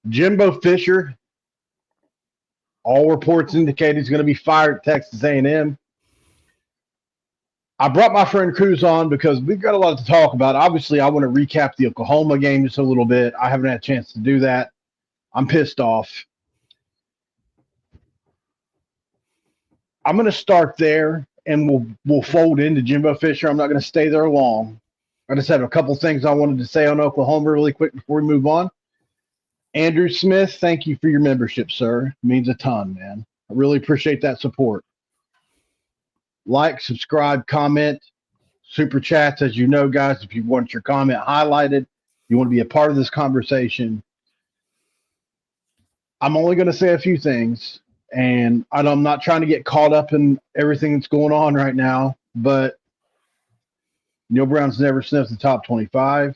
Jimbo Fisher, all reports indicate he's going to be fired at Texas A&M. I brought my friend Cruz on because we've got a lot to talk about. Obviously, I want to recap the Oklahoma game just a little bit. I haven't had a chance to do that. I'm pissed off. I'm going to start there, and we'll fold into Jimbo Fisher. I'm not going to stay there long. I just have a couple things I wanted to say on Oklahoma really quick before we move on. Andrew Smith, thank you for your membership, sir. It means a ton, man. I really appreciate that support. Like, subscribe, comment, super chats. As you know, guys, if you want your comment highlighted, you want to be a part of this conversation. I'm only going to say a few things, and I'm not trying to get caught up in everything that's going on right now, but Neal Brown's never sniffed the top 25.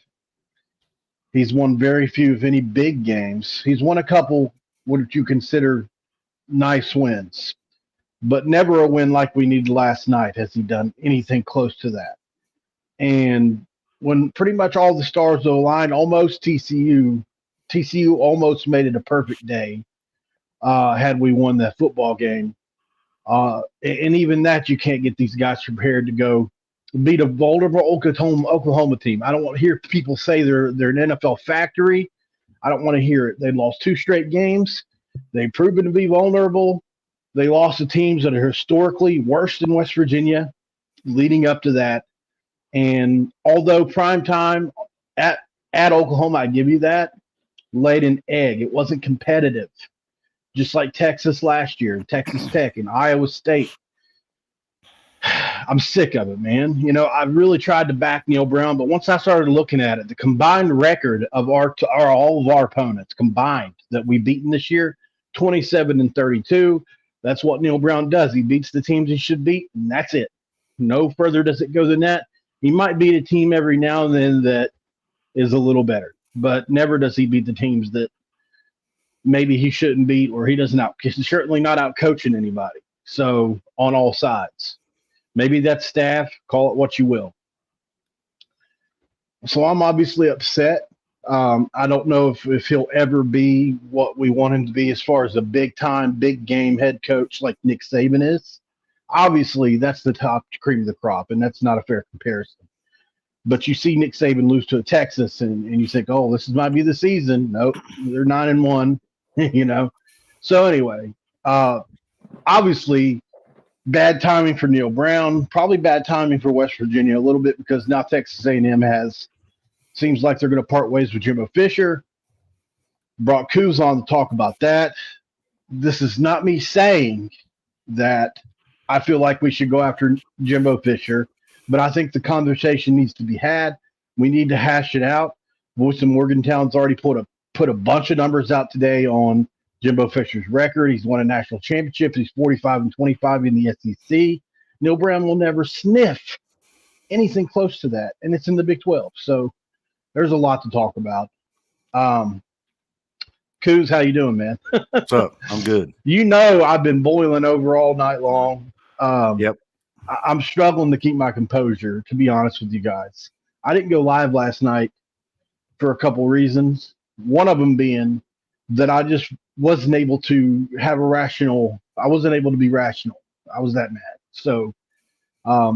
He's won very few, if any, big games. He's won a couple, what you consider nice wins, but never a win like we needed last night. Has he done anything close to that? And when pretty much all the stars aligned, almost TCU almost made it a perfect day had we won that football game. And even that, you can't get these guys prepared to go beat a vulnerable Oklahoma team. I don't want to hear people say they're an NFL factory. I don't want to hear it. They lost 2 straight games. They've proven to be vulnerable. They lost to teams that are historically worse than West Virginia leading up to that. And although prime time at Oklahoma, I give you that, laid an egg. It wasn't competitive, just like Texas last year, Texas Tech and Iowa State. I'm sick of it, man. You know, I really tried to back Neal Brown, but once I started looking at it, the combined record of all of our opponents combined that we've beaten this year, 27-32. That's what Neal Brown does. He beats the teams he should beat, and that's it. No further does it go than that. He might beat a team every now and then that is a little better, but never does he beat the teams that maybe he shouldn't beat, or he's certainly not out coaching anybody. So on all sides. Maybe that's staff, call it what you will. So I'm obviously upset. I don't know if he'll ever be what we want him to be as far as a big-time, big-game head coach like Nick Saban is. Obviously, that's the top cream of the crop, and that's not a fair comparison. But you see Nick Saban lose to Texas, and you think, oh, this might be the season. Nope, they're 9-1, you know. So anyway, obviously, bad timing for Neal Brown, probably bad timing for West Virginia a little bit because now Texas A&M seems like they're going to part ways with Jimbo Fisher. Brought Kuz on to talk about that. This is not me saying that I feel like we should go after Jimbo Fisher, but I think the conversation needs to be had. We need to hash it out. Voice of Morgantown's already put a bunch of numbers out today on Jimbo Fisher's record. He's won a national championship. He's 45-25 in the SEC. Neal Brown will never sniff anything close to that, and it's in the Big 12. So there's a lot to talk about. Kuz, how you doing, man? What's up? I'm good. You know I've been boiling over all night long. Yep. I'm struggling to keep my composure, to be honest with you guys. I didn't go live last night for a couple reasons. One of them being that I just wasn't able to have I wasn't able to be rational. I was that mad. So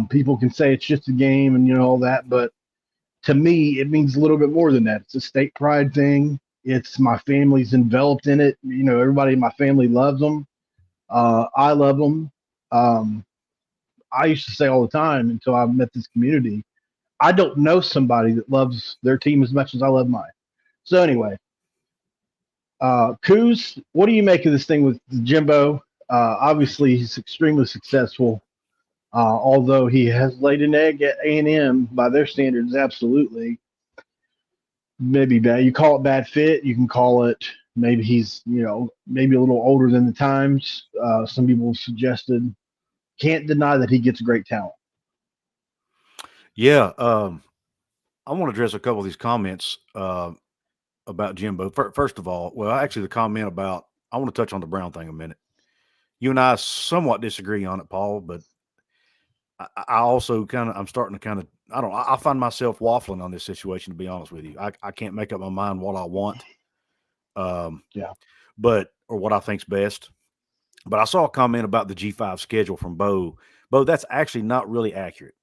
people can say it's just a game and, all that, but to me, it means a little bit more than that. It's a state pride thing. It's my family's enveloped in it. Everybody in my family loves them. I love them. I used to say all the time until I met this community, I don't know somebody that loves their team as much as I love mine. So anyway, Kuz, what do you make of this thing with Jimbo? Obviously, he's extremely successful, although he has laid an egg at A&M by their standards, absolutely. Maybe bad. You call it bad fit. You can call it maybe he's, maybe a little older than the times. Some people have suggested. Can't deny that he gets great talent. Yeah. I want to address a couple of these comments about Jimbo. First of all, actually the comment about, I want to touch on the Brown thing a minute. You and I somewhat disagree on it, Paul, but I also I'm starting to I find myself waffling on this situation, to be honest with you. I can't make up my mind what I want. Or what I think's best. But I saw a comment about the G5 schedule from Bo. Bo, that's actually not really accurate.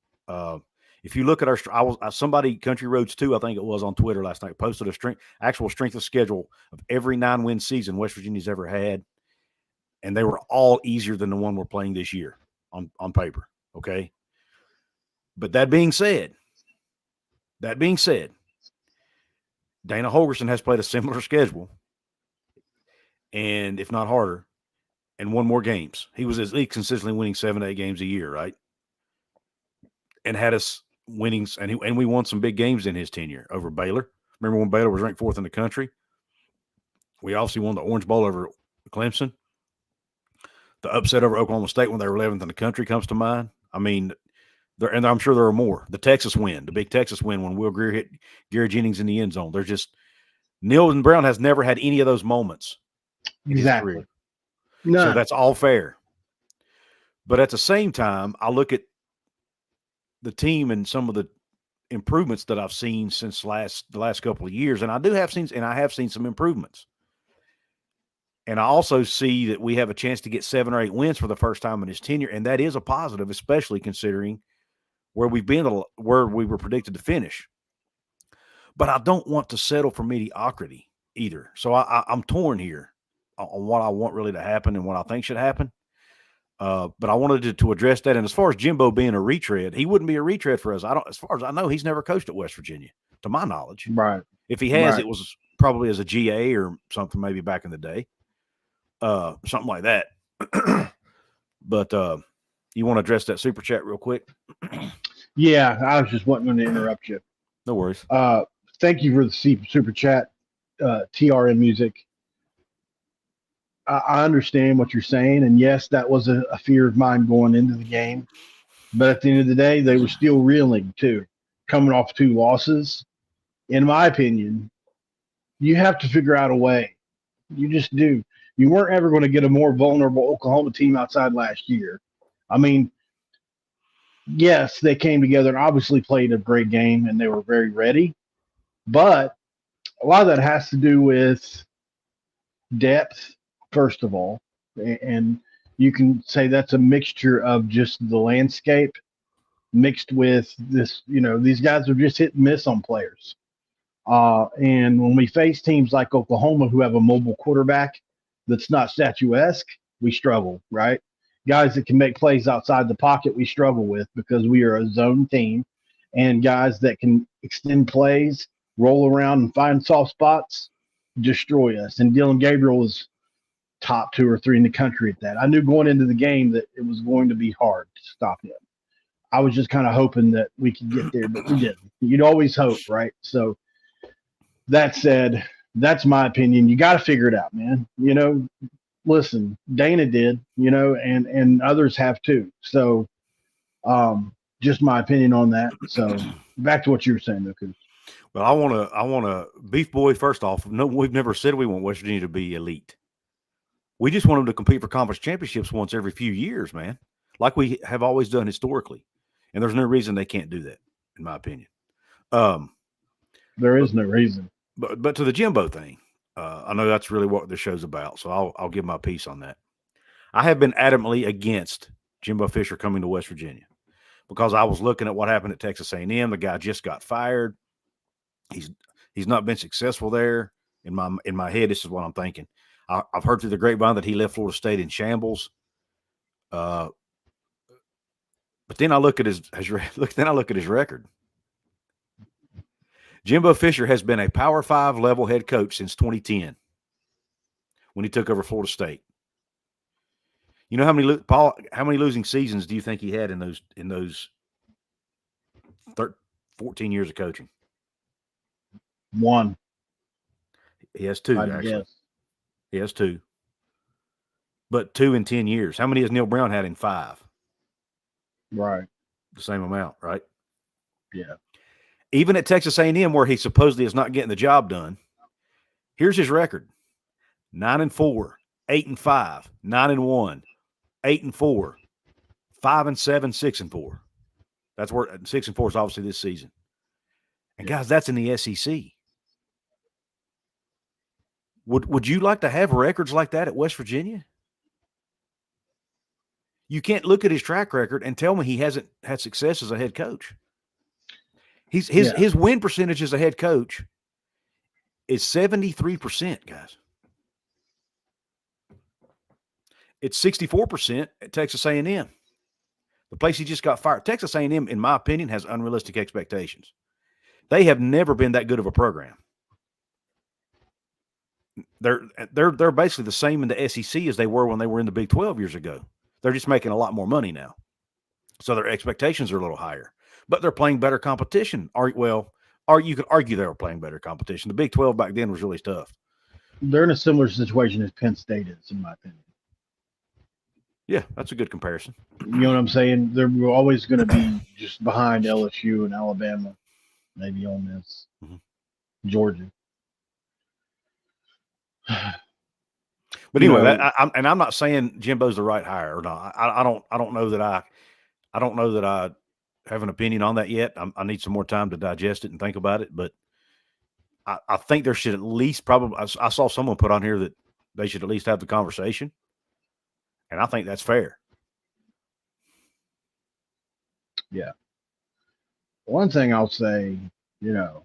If you look at somebody, Country Roads 2, I think it was on Twitter last night, posted a actual strength of schedule of every 9-win season West Virginia's ever had. And they were all easier than the one we're playing this year on paper. Okay. But that being said, Dana Holgerson has played a similar schedule, and if not harder, and won more games. He was at least consistently winning 7 to 8 games a year, right? And had us winning, and we won some big games in his tenure over Baylor. Remember when Baylor was ranked 4th in the country? We obviously won the Orange Bowl over Clemson. The upset over Oklahoma State when they were 11th in the country comes to mind. I mean, and I'm sure there are more. The Texas win, the big Texas win when Will Greer hit Gary Jennings in the end zone. They're just Neal Brown has never had any of those moments in his career. None. So that's all fair. But at the same time, I look at the team and some of the improvements that I've seen since the last couple of years, and I have seen some improvements. And I also see that we have a chance to get 7 or 8 wins for the first time in his tenure, and that is a positive, especially considering where we've been, where we were predicted to finish. But I don't want to settle for mediocrity either. So I'm torn here on what I want really to happen and what I think should happen. But I wanted to address that. And as far as Jimbo being a retread, he wouldn't be a retread for us. As far as I know, he's never coached at West Virginia, to my knowledge. Right. If he has, it was probably as a GA or something, maybe back in the day. Something like that. But you want to address that super chat real quick? Yeah, I was just wanting to interrupt you. No worries. Thank you for the super chat, TRM Music. I understand what you're saying, and yes, that was a fear of mine going into the game. But at the end of the day, they were still reeling too, coming off 2 losses. In my opinion, you have to figure out a way. You just do. You weren't ever going to get a more vulnerable Oklahoma team outside last year. I mean, yes, they came together and obviously played a great game, and they were very ready. But a lot of that has to do with depth, first of all. And you can say that's a mixture of just the landscape mixed with this, these guys are just hit and miss on players. And when we face teams like Oklahoma who have a mobile quarterback that's not statuesque, we struggle, right? Guys that can make plays outside the pocket, we struggle with because we are a zone team. And guys that can extend plays, roll around and find soft spots, destroy us. And Dylan Gabriel was top 2 or 3 in the country at that. I knew going into the game that it was going to be hard to stop him. I was just kind of hoping that we could get there, but we didn't. You'd always hope, right? So that said, that's my opinion. You got to figure it out, man. Listen, Dana did, and others have too. So just my opinion on that. So back to what you were saying, though, Coos. But I want to Beef Boy, first off, no, we've never said we want West Virginia to be elite. We just want them to compete for conference championships once every few years, man, like we have always done historically. And there's no reason they can't do that, in my opinion. There is no reason. But to the Jimbo thing, I know that's really what the show's about, so I'll give my piece on that. I have been adamantly against Jimbo Fisher coming to West Virginia because I was looking at what happened at Texas A&M. The guy just got fired. He's not been successful there. In my head, this is what I'm thinking. I've heard through the grapevine that he left Florida State in shambles. But then I look at his record. Jimbo Fisher has been a Power 5 level head coach since 2010 when he took over Florida State. You know how many losing seasons do you think he had in those 14 years of coaching? 1. He has 2, I'd actually. guess. He has 2. But 2 in 10 years. How many has Neal Brown had in 5? Right. The same amount, right? Yeah. Even at Texas A&M, where he supposedly is not getting the job done, here's his record: 9-4, 8-5, 9-1, 8-4, 5-7, 6-4. That's where 6-4 is obviously this season. And guys, that's in the SEC. Would you like to have records like that at West Virginia? You can't look at his track record and tell me he hasn't had success as a head coach. His win percentage as a head coach is 73%, guys. It's 64% at Texas A&M. The place he just got fired. Texas A&M, in my opinion, has unrealistic expectations. They have never been that good of a program. They're basically the same in the SEC as they were when they were in the Big 12 years ago. They're just making a lot more money now. So their expectations are a little higher. But they're playing better competition. You could argue they were playing better competition. The Big 12 back then was really tough. They're in a similar situation as Penn State is, in my opinion. Yeah, that's a good comparison. You know what I'm saying? They're always going to be just behind LSU and Alabama, maybe Ole Miss, Georgia. But anyway, I'm not saying Jimbo's the right hire or not. I don't know that I have an opinion on that yet. I need some more time to digest it and think about it. But I think there should at least probably. I saw someone put on here that they should at least have the conversation, and I think that's fair. Yeah. One thing I'll say, you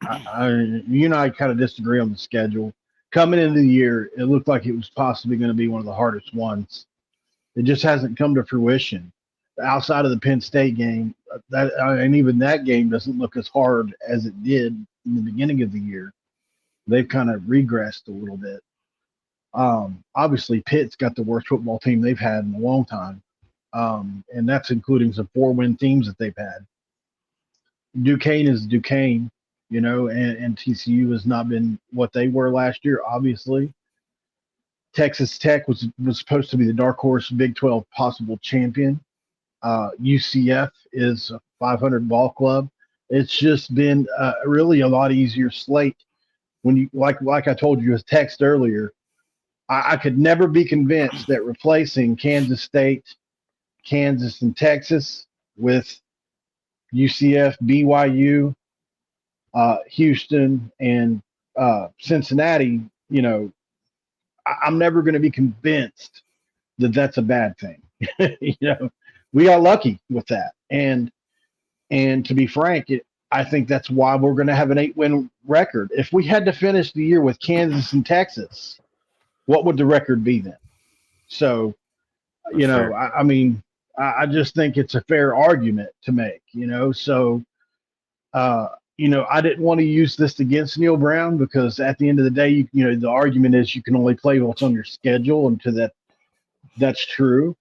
and I kind of disagree on the schedule. Coming into the year, it looked like it was possibly going to be one of the hardest ones. It just hasn't come to fruition. Outside of the Penn State game, and even that game doesn't look as hard as it did in the beginning of the year. They've kind of regressed a little bit. Obviously, Pitt's got the worst football team they've had in a long time, and that's including some 4-win teams that they've had. Duquesne is Duquesne, and TCU has not been what they were last year, obviously. Texas Tech was supposed to be the dark horse Big 12 possible champion. UCF is a 500 ball club. It's just been really a lot easier slate. When you like I told you with text earlier, I could never be convinced that replacing Kansas State, Kansas, and Texas with UCF, BYU, Houston, and Cincinnati, I'm never going to be convinced that that's a bad thing. We got lucky with that. And to be frank, I think that's why we're going to have an 8-win record. If we had to finish the year with Kansas and Texas, what would the record be then? So, I just think it's a fair argument to make, So, I didn't want to use this against Neal Brown because at the end of the day, the argument is you can only play what's on your schedule, and that's true.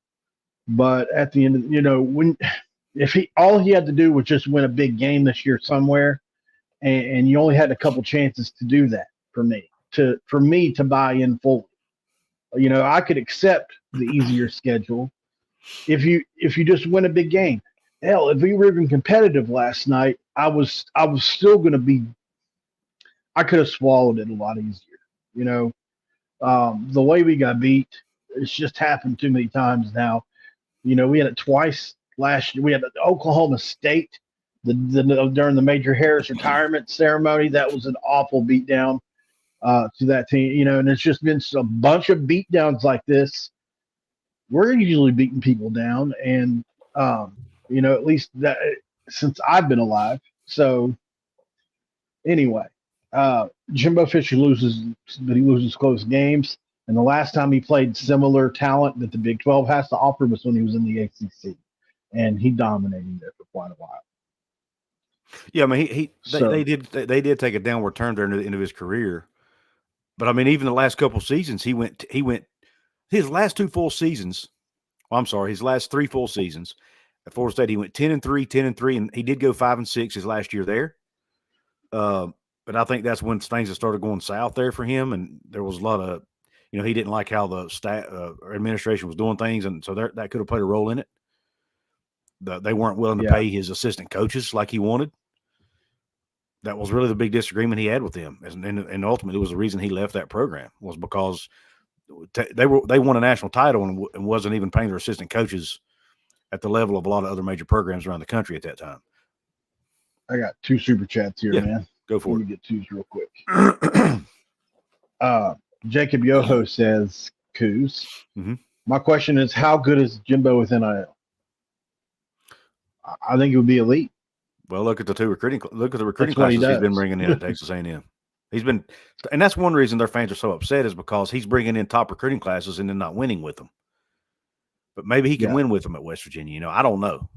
But at the end of, all he had to do was just win a big game this year somewhere, and you only had a couple chances to do that for me to buy in fully. I could accept the easier schedule if you just win a big game. Hell, if we were even competitive last night, I was still going to be. I could have swallowed it a lot easier. The way we got beat, it's just happened too many times now. We had it twice last year. We had Oklahoma State during the Major Harris retirement ceremony. That was an awful beatdown to that team. And it's just been a bunch of beatdowns like this. We're usually beating people down, and at least that since I've been alive. So anyway, Jimbo Fisher loses, but he loses close games. And the last time he played similar talent that the Big 12 has to offer was when he was in the ACC, and he dominated there for quite a while. Yeah, they did take a downward turn during the end of his career, but even the last couple of seasons, he went his last 2 full seasons. His last 3 full seasons at Florida State, he went 10-3, 10-3, and he did go 5-6 his last year there. But I think that's when things have started going south there for him, and there was a lot of. He didn't like how the staff administration was doing things, and so that could have played a role in it. They weren't willing to pay his assistant coaches like he wanted. That was really the big disagreement he had with them, and ultimately it was the reason he left that program was because they won a national title and wasn't even paying their assistant coaches at the level of a lot of other major programs around the country at that time. I got 2 super chats here, man. Go for it. Let me get 2s real quick. Jacob Yoho says, Coos. Mm-hmm. My question is, how good is Jimbo with NIL? I think it would be elite. Well, look at the recruiting That's what he classes he's been does. bringing in at Texas A&M. He's been, and that's one reason their fans are so upset, is because he's bringing in top recruiting classes and then not winning with them. But maybe he can win with them at West Virginia. I don't know.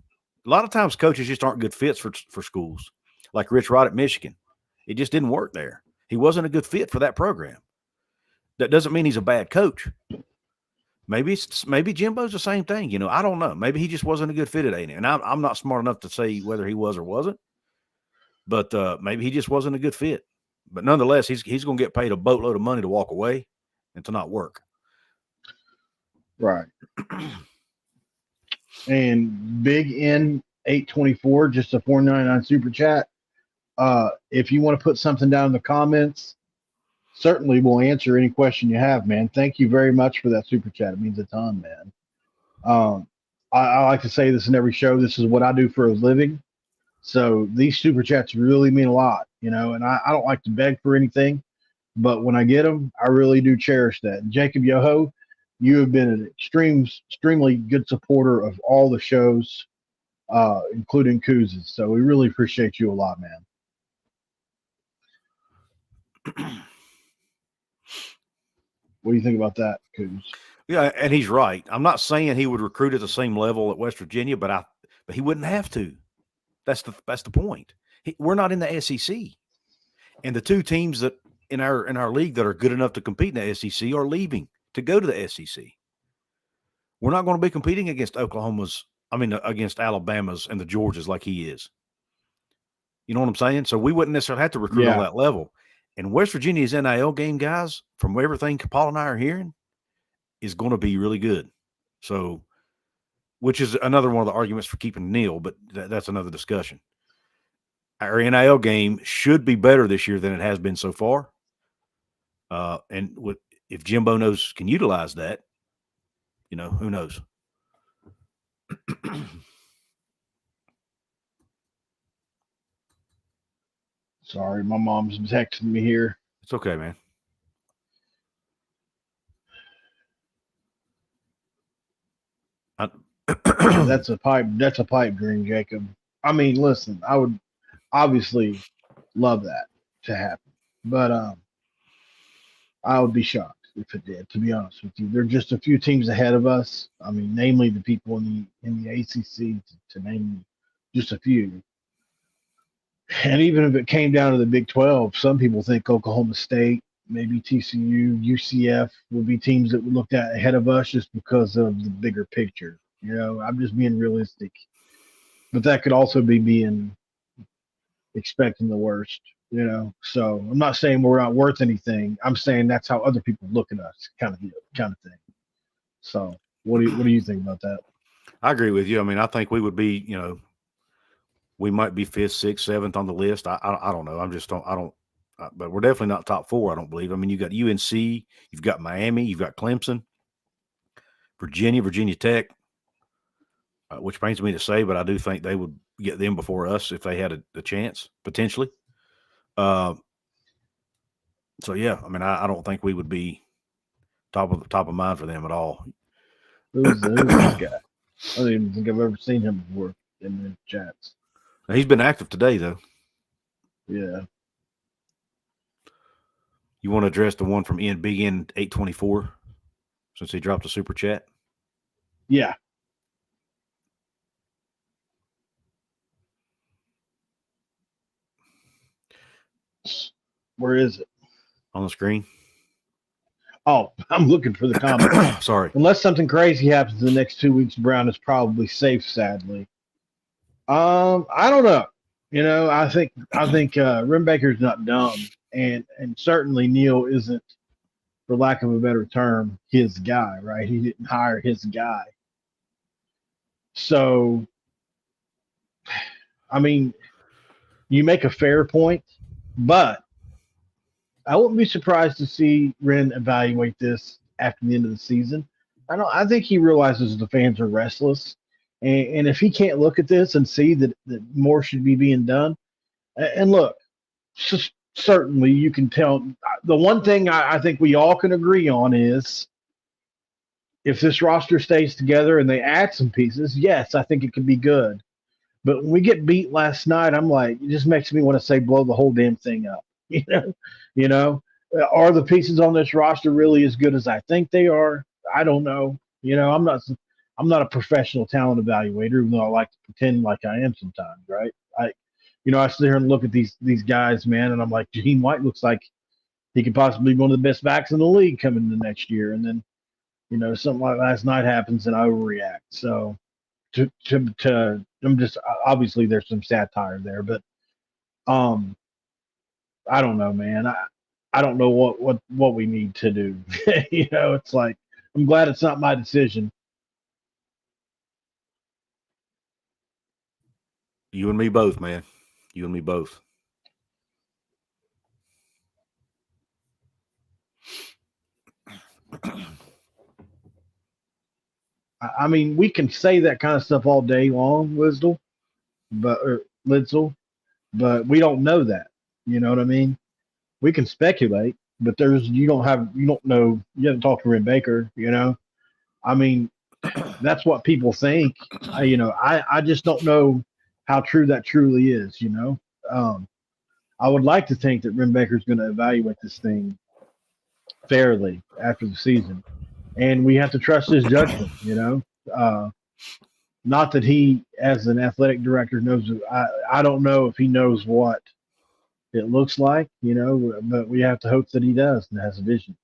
A lot of times coaches just aren't good fits for schools. Like Rich Rod at Michigan. It just didn't work there. He wasn't a good fit for that program. That doesn't mean he's a bad coach. Maybe Jimbo's the same thing. I don't know. Maybe he just wasn't a good fit at A&M. And I'm not smart enough to say whether he was or wasn't. But maybe he just wasn't a good fit. But nonetheless, he's going to get paid a boatload of money to walk away and to not work. Right. And Big N 824, just a 499 super chat. If you want to put something down in the comments, certainly we'll answer any question you have, man. Thank you very much for that super chat. It means a ton, man. I like to say this in every show. This is what I do for a living. So these super chats really mean a lot, and I don't like to beg for anything, but when I get them, I really do cherish that. And Jacob Yoho, you have been an extremely good supporter of all the shows, including Cooz's. So we really appreciate you a lot, man. What do you think about that, Coos? Yeah, and he's right. I'm not saying he would recruit at the same level at West Virginia, but he wouldn't have to. That's the point. We're not in the SEC, and the two teams that in our league that are good enough to compete in the SEC are leaving to go to the SEC. We're not going to be competing against against Alabama's and the Georgias like he is. You know what I'm saying? So we wouldn't necessarily have to recruit on that level. And West Virginia's NIL game, guys, from everything Paul and I are hearing, is going to be really good. So, which is another one of the arguments for keeping Neal, but that's another discussion. Our NIL game should be better this year than it has been so far. And if Jimbo can utilize that, who knows? Sorry, my mom's texting me here. It's okay, man. That's a pipe dream, Jacob. I mean, listen, I would obviously love that to happen, but I would be shocked if it did, to be honest with you. There are just a few teams ahead of us. I mean, namely the people in the ACC, to name just a few. And even if it came down to the Big 12, some people think Oklahoma State, maybe TCU, UCF would be teams that we looked at ahead of us just because of the bigger picture. I'm just being realistic. But that could also be being expecting the worst, So I'm not saying we're not worth anything. I'm saying that's how other people look at us, kind of thing. So what do you think about that? I agree with you. I mean, I think we would be, we might be 5th, 6th, 7th on the list. I don't know. But we're definitely not top 4, I don't believe. I mean, you got UNC, you've got Miami, you've got Clemson, Virginia Tech, which pains me to say, but I do think they would get them before us if they had a chance, potentially. So, yeah, I mean, I don't think we would be top of mind for them at all. Who's this guy? I don't even think I've ever seen him before in the chats. Now, he's been active today, though. Yeah. You want to address the one from Big N 824 since he dropped a super chat? Yeah. Where is it? On the screen. Oh, I'm looking for the comment. Sorry. Unless something crazy happens in the next 2 weeks, Brown is probably safe, sadly. I don't know. I think Rimbaker's not dumb, and certainly Neal isn't, for lack of a better term, his guy, right? He didn't hire his guy. So, I mean, you make a fair point, but I wouldn't be surprised to see Ren evaluate this after the end of the season. I think he realizes the fans are restless. And if he can't look at this and see that more should be being done, and look, certainly you can tell the one thing I think we all can agree on is if this roster stays together and they add some pieces, yes, I think it could be good. But when we get beat last night, I'm like, it just makes me want to say blow the whole damn thing up. You know, are the pieces on this roster really as good as I think they are? I don't know. I'm not a professional talent evaluator, even though I like to pretend like I am sometimes, right? I sit here and look at these guys, man, and I'm like, Jaheim White looks like he could possibly be one of the best backs in the league coming into next year, and then something like last night happens and I overreact. So I'm just obviously there's some satire there, but um I don't know, man. I don't know what we need to do. It's like I'm glad it's not my decision. You and me both, man. You and me both. I mean, we can say that kind of stuff all day long, Lidsel, but we don't know that. You know what I mean? We can speculate, but you don't know. You haven't talked to Ren Baker. I mean, that's what people think. I just don't know how true that truly is. I would like to think that Ren Baker's going to evaluate this thing fairly after the season, and we have to trust his judgment. Not that he, as an athletic director, knows. I don't know if he knows what it looks like, but we have to hope that he does and has a vision.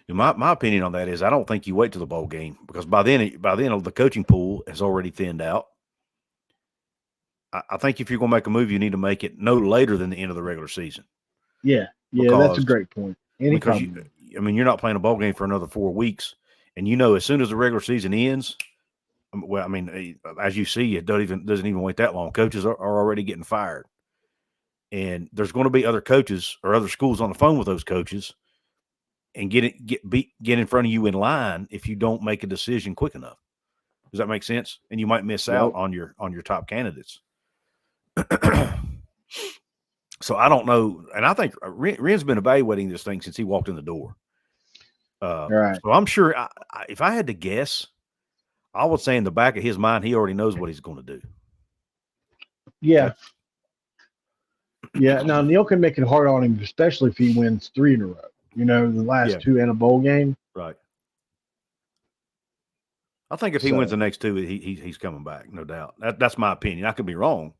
My opinion on that is I don't think you wait till the bowl game because by then the coaching pool has already thinned out. I think if you're going to make a move, you need to make it no later than the end of the regular season. Yeah, that's a great point. Because you're not playing a bowl game for another 4 weeks, and as soon as the regular season ends, well, I mean, as you see, it doesn't even wait that long. Coaches are already getting fired, and there's going to be other coaches or other schools on the phone with those coaches, and get in front of you in line if you don't make a decision quick enough. Does that make sense? And you might miss out on your top candidates. So I don't know, and I think Ren's been evaluating this thing since he walked in the door. Right. So I'm sure if I had to guess, I would say in the back of his mind, he already knows what he's going to do. Yeah. Okay. Yeah. Now Neal can make it hard on him, especially if he wins 3 in a row. The last 2 in a bowl game. Right. I think if he wins the next 2, he's coming back, no doubt. That's my opinion. I could be wrong.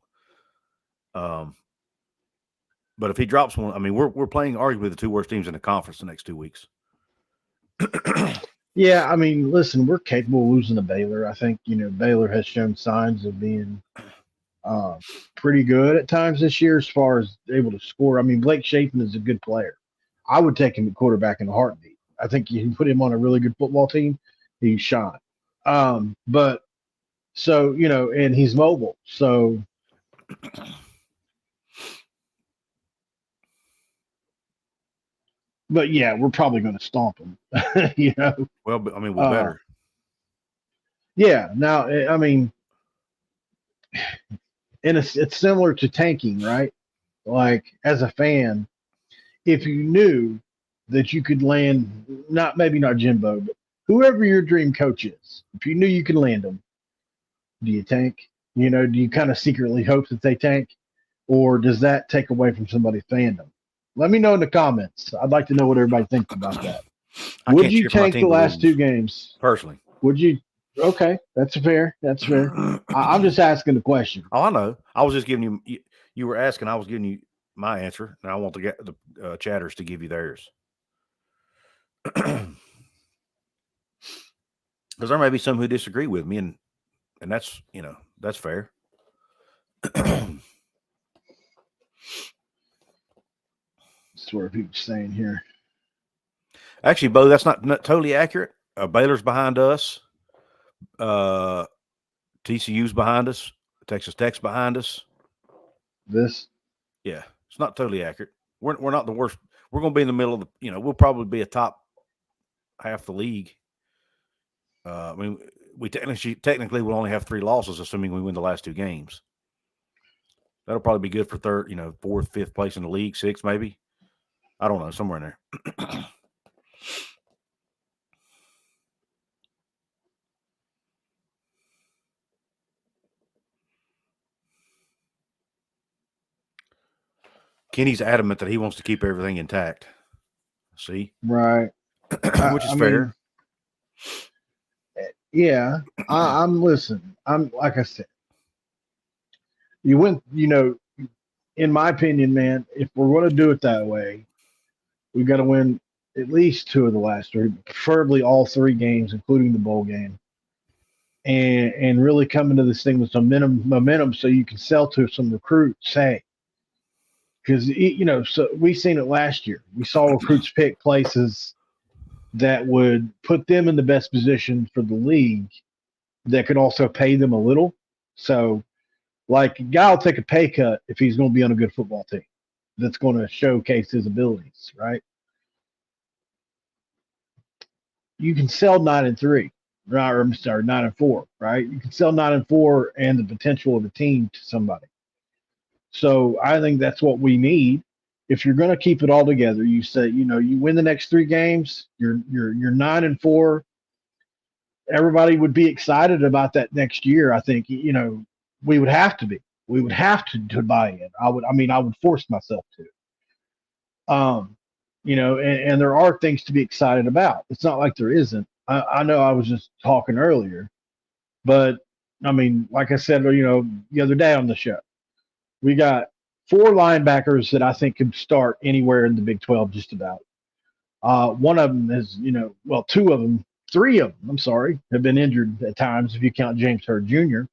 But if he drops one, I mean, we're playing arguably the 2 worst teams in the conference the next 2 weeks. Yeah, I mean, listen, we're capable of losing to Baylor. I think Baylor has shown signs of being pretty good at times this year as far as able to score. I mean, Blake Shapen is a good player. I would take him at quarterback in a heartbeat. I think you can put him on a really good football team. He's shot. But so, and he's mobile. So but yeah, we're probably going to stomp him, Well, I mean, we're better. Yeah. Now, I mean, and it's similar to tanking, right? Like as a fan, if you knew that you could land, maybe not Jimbo, but whoever your dream coach is, if you knew you could land them, do you tank? Do you kind of secretly hope that they tank, or does that take away from somebody's fandom? Let me know in the comments. I'd like to know what everybody thinks about that. Would you tank the last 2 games? Personally. Would you? Okay, that's fair. I'm just asking the question. Oh, I know. I was just giving you were asking, I was giving you my answer, and I want the chatters to give you theirs. Because there may be some who disagree with me, and that's, that's fair. Sort of people saying here. Actually, Bo, that's not totally accurate. Baylor's behind us. TCU's behind us. Texas Tech's behind us. Yeah, it's not totally accurate. We're not the worst. We're going to be in the middle of the. We'll probably be a top half the league. I mean, we technically will only have 3 losses, assuming we win the last 2 games. That'll probably be good for 3rd, 4th, 5th place in the league, 6th maybe. I don't know, somewhere in there. Kenny's adamant that he wants to keep everything intact. See? Right. Which is fair. Yeah. I'm listening. I'm like I said, you went, in my opinion, man, if we're going to do it that way, we've got to win at least 2 of the last 3, preferably all 3 games, including the bowl game. And really come into this thing with some momentum so you can sell to some recruits, hey, because so we seen it last year. We saw recruits pick places that would put them in the best position for the league that could also pay them a little. So, like, a guy will take a pay cut if he's going to be on a good football team that's going to showcase his abilities, right? You can sell 9-3, right? Or I'm sorry, 9-4, right? You can sell 9-4 and the potential of a team to somebody. So I think that's what we need. If you're going to keep it all together, you say, you win the next 3 games, you're 9-4. Everybody would be excited about that next year. I think, we would have to be. We would have to buy in. I would force myself to. And there are things to be excited about. It's not like there isn't. I know I was just talking earlier, but I mean, like I said, the other day on the show, we got 4 linebackers that I think could start anywhere in the Big 12, just about. One of them is, 2 of them, 3 of them, I'm sorry, have been injured at times if you count James Hurd Jr.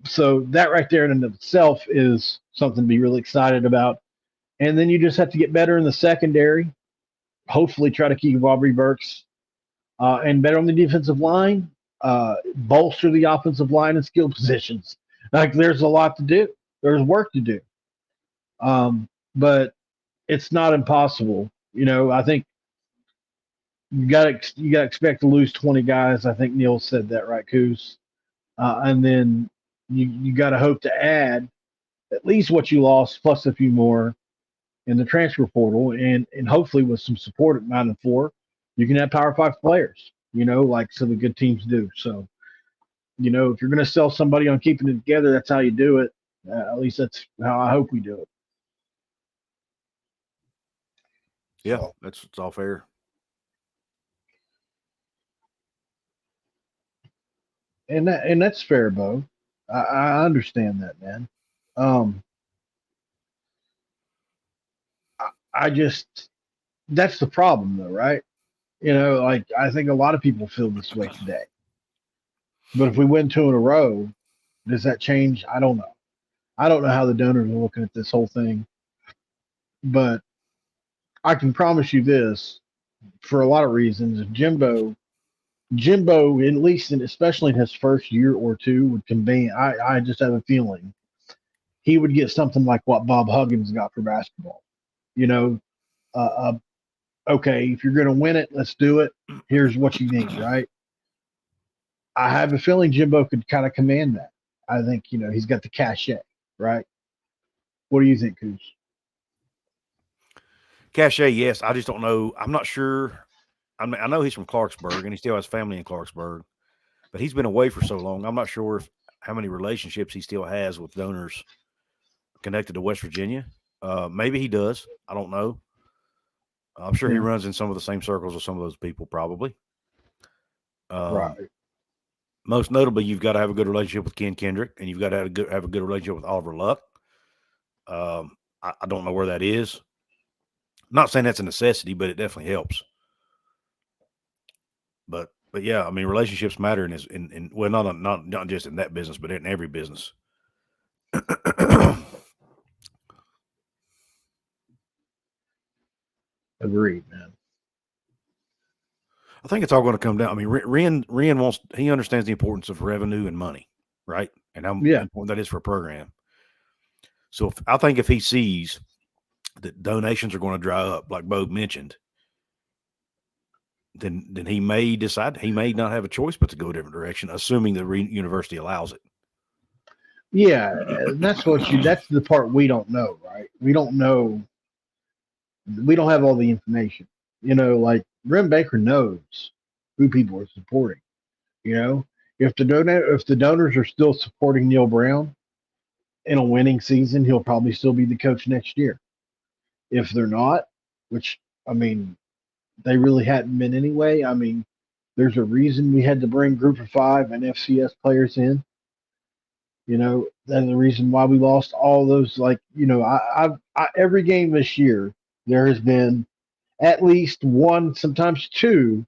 So that right there in and of itself is something to be really excited about. And then you just have to get better in the secondary. Hopefully, try to keep Aubrey Burks and better on the defensive line. Bolster the offensive line and skill positions. Like, there's a lot to do. There's work to do. But it's not impossible. I think you got to expect to lose 20 guys. I think Neal said that, right, Coos? And then you got to hope to add at least what you lost plus a few more in the transfer portal, and hopefully with some support at 9-4, you can have Power 5 players. Like so the good teams do. So, if you're going to sell somebody on keeping it together, that's how you do it. At least that's how I hope we do it. Yeah, so, it's all fair. And that's fair, Bo. I understand that, man. I just, that's the problem though, right? Like, I think a lot of people feel this way today. But if we win 2 in a row, does that change? I don't know. I don't know how the donors are looking at this whole thing. But I can promise you this, for a lot of reasons, Jimbo, at least, and especially in his first year or 2, would convey. I just have a feeling he would get something like what Bob Huggins got for basketball. Okay, if you're going to win it, let's do it. Here's what you need, right? I have a feeling Jimbo could kind of command that. I think, he's got the cachet, right? What do you think, Coos? Cachet, yes. I just don't know. I'm not sure. I know he's from Clarksburg, and he still has family in Clarksburg, but he's been away for so long. I'm not sure how many relationships he still has with donors connected to West Virginia. Maybe he does. I don't know. I'm sure he runs in some of the same circles as some of those people, probably. Right. Most notably, you've got to have a good relationship with Ken Kendrick, and you've got to have a good relationship with Oliver Luck. I don't know where that is. I'm not saying that's a necessity, but it definitely helps. But yeah, I mean, relationships matter in well, not just in that business, but in every business. Agreed, man. I think it's all going to come down. I mean, Ren he understands the importance of revenue and money, right? And how important that is for a program. So I think if he sees that donations are going to dry up, like Bo mentioned, then he may decide he may not have a choice but to go a different direction, assuming the university allows it. Yeah, that's the part we don't know, right? We don't know We don't have all the information. Like Rim Baker knows who people are supporting. You know, if the donors are still supporting Neal Brown in a winning season, he'll probably still be the coach next year. If they're not, which I mean, they really hadn't been anyway. I mean, there's a reason we had to bring Group of Five and FCS players in. That's the reason why we lost all those. Like, every game this year, there has been at least one, sometimes two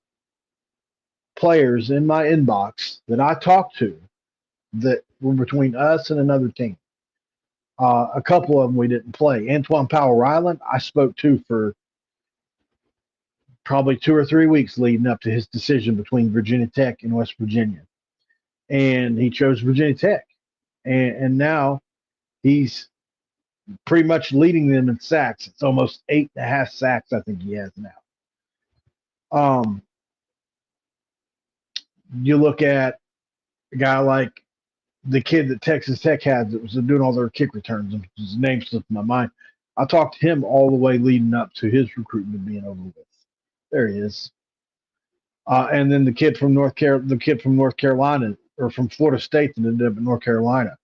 players in my inbox that I talked to that were between us and another team. A couple of them we didn't play. Antoine Powell Ryland, I spoke to for probably 2 or 3 weeks leading up to his decision between Virginia Tech and West Virginia. And he chose Virginia Tech. And now he's pretty much leading them in sacks. It's almost 8.5 sacks, I think he has now. You look at a guy like the kid that Texas Tech had that was doing all their kick returns, and his name slipped my mind. I talked to him all the way leading up to his recruitment being over with. There he is. And then the kid from North Carolina, or from Florida State that ended up in North Carolina.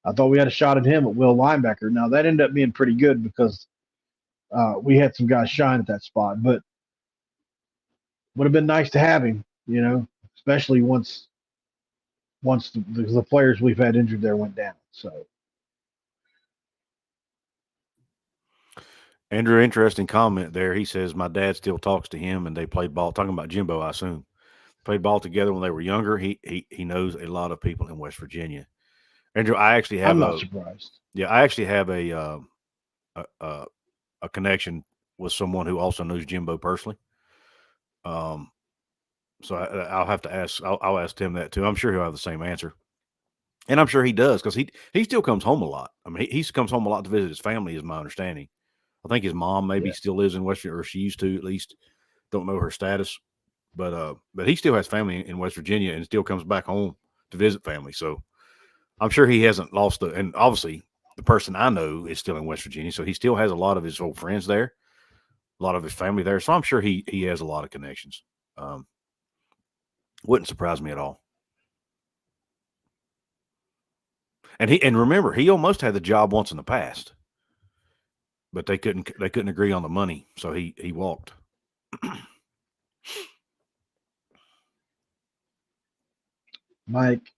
I thought we had a shot at him at will linebacker. Now that ended up being pretty good because we had some guys shine at that spot, but would have been nice to have him, especially once the players we've had injured there went down. So, Andrew, interesting comment there. He says my dad still talks to him, and they played ball. Talking about Jimbo, I assume played ball together when they were younger. He knows a lot of people in West Virginia. Andrew, I actually have. I'm not surprised. Yeah, I actually have a connection with someone who also knows Jimbo personally. So I'll have to ask. I'll ask him that too. I'm sure he'll have the same answer, and I'm sure he does because he still comes home a lot. I mean, he comes home a lot to visit his family, is my understanding. I think his mom maybe still lives in West Virginia, or she used to at least. Don't know her status, but he still has family in West Virginia and still comes back home to visit family. So I'm sure he hasn't lost and obviously the person I know is still in West Virginia, so he still has a lot of his old friends there, a lot of his family there. So I'm sure he has a lot of connections. Wouldn't surprise me at all. And remember, he almost had the job once in the past, but they couldn't agree on the money, so he walked. Mike,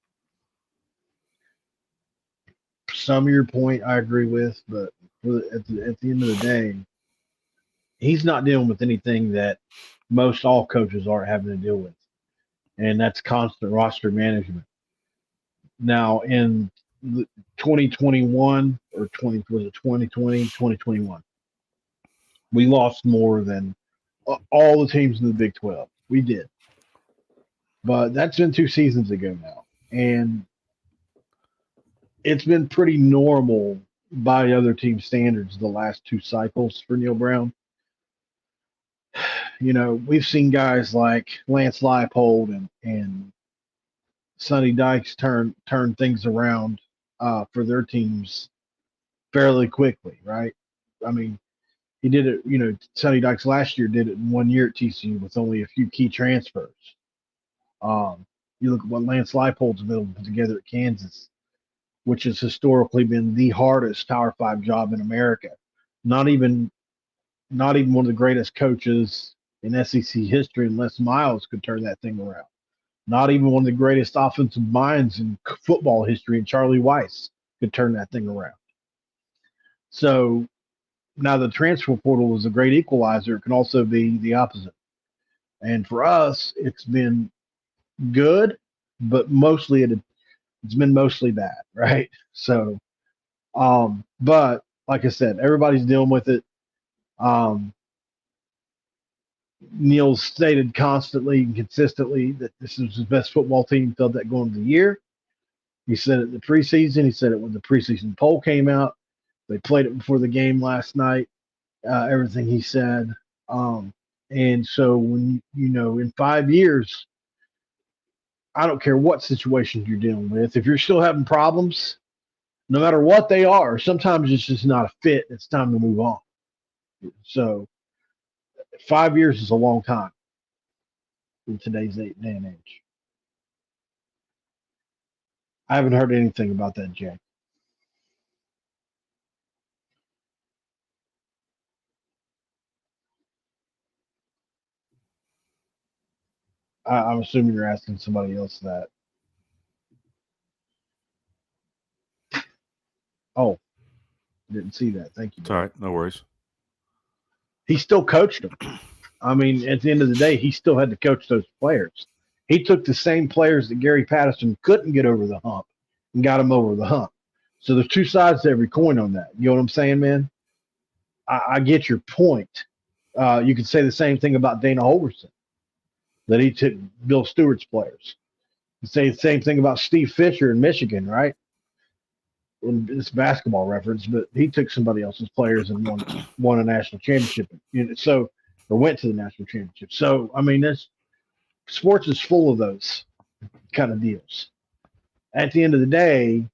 some of your point I agree with, but at the end of the day, he's not dealing with anything that most all coaches are having to deal with, and that's constant roster management. Now, in 2021 or 2021, we lost more than all the teams in the Big 12. We did. But that's been 2 seasons ago now. And it's been pretty normal by other team standards the last 2 cycles for Neal Brown. We've seen guys like Lance Leipold and Sonny Dykes turn things around for their teams fairly quickly, right? I mean, he did it, Sonny Dykes last year did it in 1 year at TCU with only a few key transfers. You look at what Lance Leipold's been able to put together at Kansas, which has historically been the hardest Power 5 job in America. Not even one of the greatest coaches in SEC history, unless Miles could turn that thing around. Not even one of the greatest offensive minds in football history, and Charlie Weiss could turn that thing around. So now the transfer portal is a great equalizer. It can also be the opposite. And for us, it's been good, but mostly it's been mostly bad, right? So, but like I said, everybody's dealing with it. Neal's stated constantly and consistently that this is his best football team. He felt that going into the year. He said it in the preseason. He said it when the preseason poll came out. They played it before the game last night. Everything he said. And so when, in 5 years, I don't care what situations you're dealing with. If you're still having problems, no matter what they are, sometimes it's just not a fit. It's time to move on. So 5 years is a long time in today's day and age. I haven't heard anything about that, Jay. I'm assuming you're asking somebody else that. Oh, didn't see that. Thank you. It's all right. No worries. He still coached them. I mean, at the end of the day, he still had to coach those players. He took the same players that Gary Patterson couldn't get over the hump and got them over the hump. So there's two sides to every coin on that. You know what I'm saying, man? I get your point. You could say the same thing about Dana Holgerson, that he took Bill Stewart's players. You say the same thing about Steve Fisher in Michigan, right? It's basketball reference, but he took somebody else's players and won a national championship. So, or went to the national championship. So, I mean, sports is full of those kind of deals. At the end of the day,